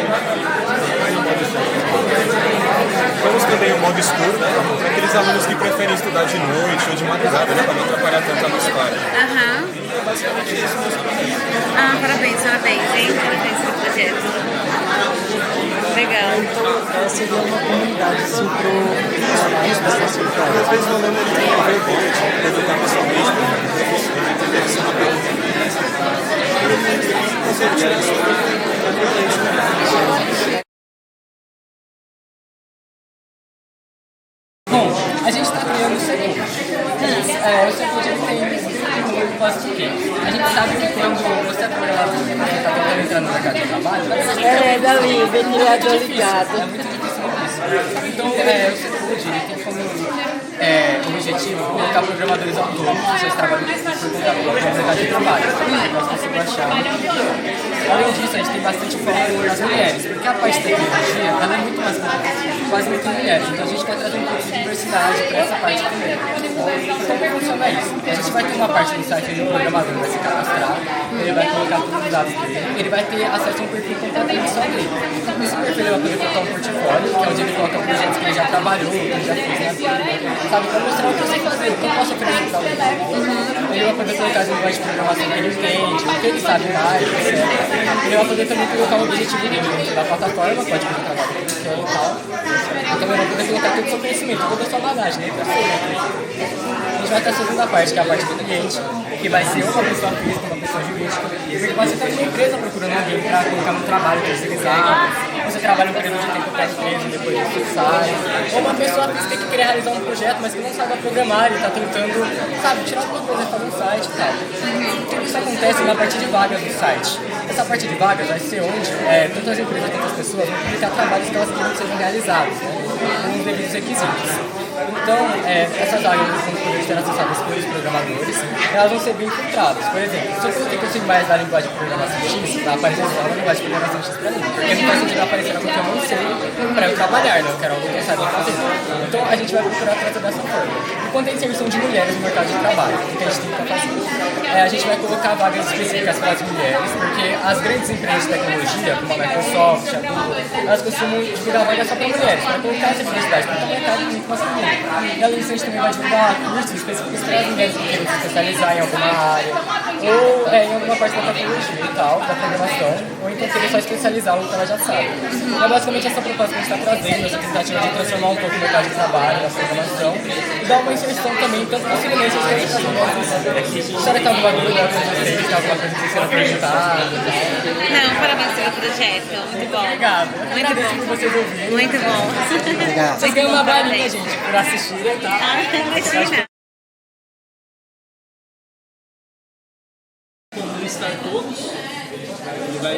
S17: Temos também o modo escuro, para aqueles alunos que preferem estudar de noite ou de madrugada, né, para não atrapalhar tanto a luz clara.
S7: Aham.
S17: E basicamente isso meus parabéns.
S7: Ah, parabéns, hein? Parabéns pelo projeto. Legal.
S1: Então, seria uma comunidade assim para os professores.
S17: Às vezes o aluno tem vergonha de perguntar pessoalmente para o professor, deve ser uma pergunta
S15: Bom, a gente está criando o segundo. O segundo tem um propósito de quê? A gente sabe que quando você é programador e você está tentando entrar no mercado de trabalho,
S12: dali, ventilador ligado.
S15: É muito difícil isso. Então, o segundo ele tem como objetivo colocar programadores autônomos que já trabalham por conta própria no mercado de trabalho. Nós conseguimos achar. Além disso, a gente tem bastante foco nas mulheres, porque a parte da tecnologia ela é muito mais quase muito mulheres. Então a gente quer trazer um pouco de diversidade para essa parte também. Então como funciona isso? A gente vai ter uma parte do site onde o programador vai se cadastrar, ele vai colocar todos os dados dele, ele vai ter acesso a um perfil completamente só dele. Nesse perfil ele vai poder colocar um portfólio, que é onde ele coloca projetos que ele já trabalhou, que ele já fez na vida, sabe? Para mostrar o que eu sei fazer, o que eu posso oferecer para ele. Ele vai poder colocar as linguagens de programação que ele entende, o que ele sabe mais, etc. Ele vai poder também colocar um objetivo dele dentro da plataforma, pode colocar lá dentro do local. E também vai poder colocar todo o seu conhecimento, toda a sua bagagem, né? A gente vai ter a segunda parte, que é a parte do cliente, que vai ser uma pessoa física, uma pessoa jurídica, porque pode ser também uma empresa procurando alguém para colocar no trabalho terceirizado, você trabalha um período de tempo para a empresa, depois você sai, ou uma pessoa que tem que querer realizar um projeto, mas que não sabe programar e está tentando, sabe, tirar alguma coisa para um site e tal. Tudo isso acontece na parte de vagas do site. Essa parte de vagas vai ser onde tanto as empresas quanto as pessoas vão publicar trabalhos que elas querem que sejam realizados, né, com os devidos requisitos. Então, essas vagas vão poder ser acessadas pelos programadores, elas vão ser bem filtradas. Por exemplo, se eu coloquei que eu sei mais da linguagem de programação X, vai aparecer só a linguagem de programação X para mim, porque não faz sentido aparecer algo que eu não sei para eu trabalhar, né? Eu quero algo que eu saiba fazer. Então, a gente vai procurar trazer dessa forma. E quando tem inserção de mulheres no mercado de trabalho, o que a gente tem que fazer? A gente vai colocar vagas específicas para as mulheres, porque as grandes empresas de tecnologia, como a Microsoft, a Google, elas costumam divulgar vagas só para mulheres, para colocar essa diversidade, porque o mercado é muito masculino. E além disso, a gente também vai divulgar cursos específicos para as mulheres que querem se especializar em alguma área, ou em alguma parte da tecnologia e tal, da programação, ou então querer só especializar o que ela já sabe. Então, basicamente, essa proposta que a gente está trazendo, essa tentativa de transformar um pouco o mercado de trabalho, a programação, e dar uma inserção também, tanto para os freelancers quanto para as mulheres. Será que tem alguma dúvida com vocês? Tem alguma coisa que vocês queiram perguntar?
S7: Não, parabéns pelo projeto, muito bom.
S15: Obrigado.
S7: Muito bom.
S15: Por vocês ouvirem.
S7: Muito bom.
S1: Obrigado.
S15: Vocês ganham uma balinha, gente, por assistirem, tá?
S7: Imagina.
S17: Como listar todos, ele vai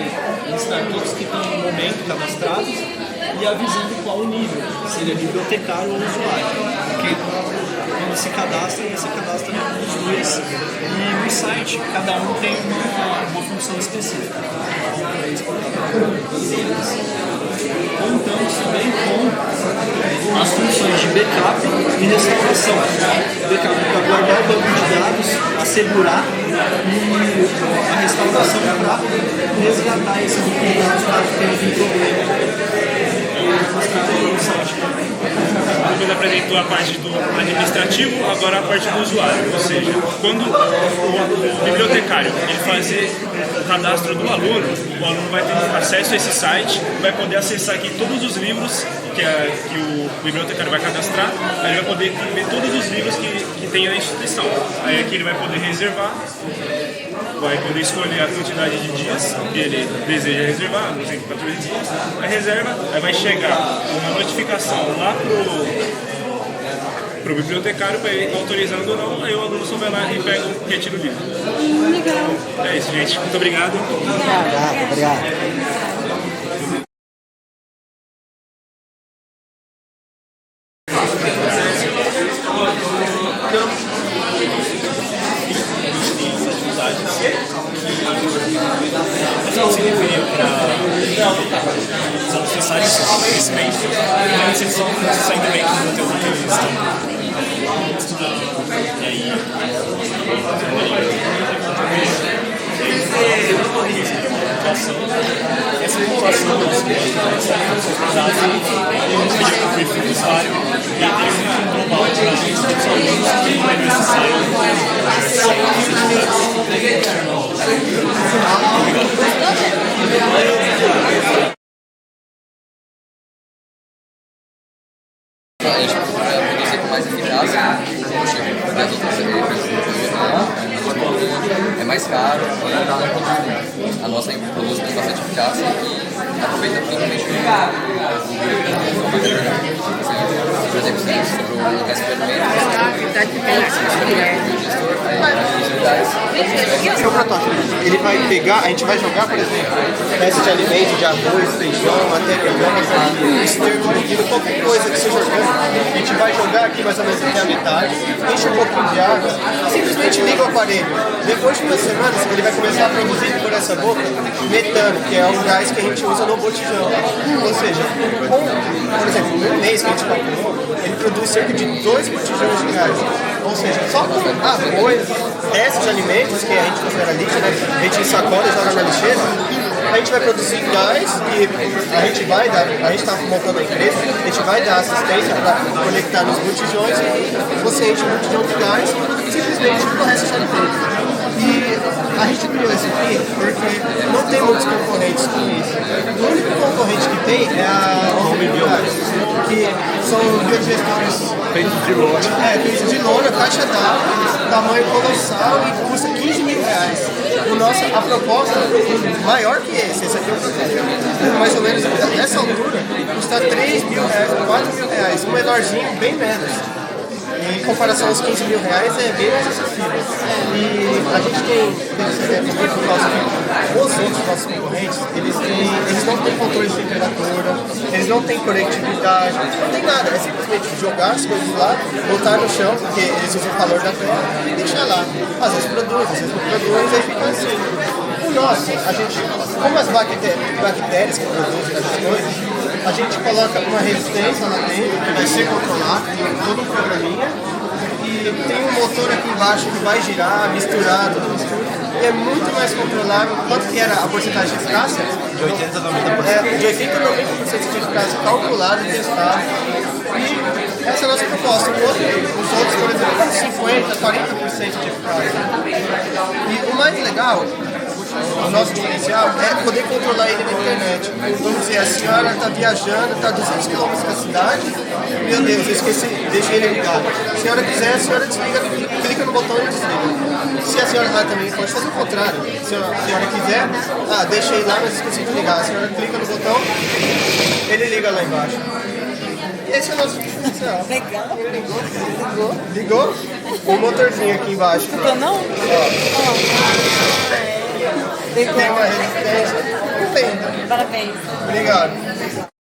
S17: listar todos que estão no momento cadastrados e avisando qual o nível, se ele é bibliotecário ou usuário. Porque quando se cadastra, você cadastra os dois e no site cada um tem uma função específica. Contamos também com as funções de backup e restauração. Backup para guardar o banco de dados, assegurar e a restauração para resgatar esse banco de dados caso tenha algum problema.
S18: Quando apresentou a parte do administrativo, agora a parte do usuário, ou seja, quando o bibliotecário ele fazer o cadastro do aluno, o aluno vai ter acesso a esse site, vai poder acessar aqui todos os livros que o bibliotecário vai cadastrar, aí ele vai poder ver todos os livros que tem na instituição. Aí aqui ele vai poder reservar, vai poder escolher a quantidade de dias que ele deseja reservar, por exemplo, 14 dias, a reserva, aí vai chegar uma notificação lá pro bibliotecário para ele autorizando ou não, aí o aluno só vai lá e pega o retiro livre. Legal. É isso, gente. Muito obrigado.
S1: Obrigado.
S18: São necessários conhecimento, realmente eles são saindo bem com o conteúdo que eles estão estudando. E aí,
S17: população. Essa população dos tem um perfil do usuário e tem um global para a gente que são os que é necessário.
S19: A gente produzir com mais eficácia, das outras é mais caro, a nossa produz com bastante eficácia e aproveita totalmente por exemplo, se sobre o
S8: Esse é o protótipo. Ele vai pegar, a gente vai jogar, por exemplo, peças de alimento, de arroz, feijão, matéria orgânica, esterco, qualquer coisa que seja orgânica, a gente vai jogar aqui mais ou menos até a metade, enche um pouquinho de água, simplesmente liga o aparelho. Depois de umas semanas, ele vai começar a produzir por essa boca metano, que é o gás que a gente usa no botijão. Ou seja, por exemplo, no mês que a gente calculou, ele produz cerca de 2 botijões de gás. Ou seja, só com arroz, restos de alimentos, que a gente considera lixo, né? A gente ensacola e joga na lixeira, a gente vai produzir gás e a gente está montando a empresa, a gente vai dar assistência para conectar nos botijões, você enche um botijão de gás simplesmente com o resto de alimentos. E a gente criou esse aqui porque não tem muitos concorrentes com isso. O único concorrente que tem é a Homebiogas, que são biodigestores
S17: feitos de lona.
S8: Feitos de lona, caixa d'água, tamanho colossal e custa R$15.000. A proposta é maior que esse aqui é o protótipo. Mais ou menos nessa altura custa R$3.000, R$4.000, um menorzinho bem menos. Em comparação aos R$15.000 é bem mais acessível. E a gente tem também por causa que os outros nossos concorrentes, eles não têm controle de temperatura, eles não têm conectividade, não tem nada, é simplesmente jogar as coisas lá, botar no chão, porque eles usam o calor da terra, e deixar lá. Às vezes produz, às vezes não produz, aí fica assim. O nosso, a gente, como as bactérias que produzem essas coisas, a gente coloca uma resistência lá dentro, que vai ser controlada, todo um programinha, e tem um motor aqui embaixo que vai girar, misturar, tudo mistura, e é muito mais controlável. Quanto que era a porcentagem de eficácia? De 80 a 90%. De 80 a 90% de eficácia calculado e testado. E essa é a nossa proposta. Os outros, por exemplo, tem 50, 40% de eficácia. E o mais legal, o nosso diferencial é poder controlar ele na internet. Vamos dizer, a senhora está viajando, está a 200 km da cidade, meu Deus, eu esqueci, deixei ele ligado. Se a senhora quiser, a senhora desliga, clica no botão e desliga. Se a senhora também pode fazer o contrário. Se a senhora quiser, deixei lá, mas esqueci de ligar. A senhora clica no botão, ele liga lá embaixo. Esse é o nosso diferencial.
S12: Legal.
S8: Ligou? O motorzinho aqui embaixo.
S12: Não, não?
S8: Tem uma resistência.
S12: Parabéns.
S8: Obrigado.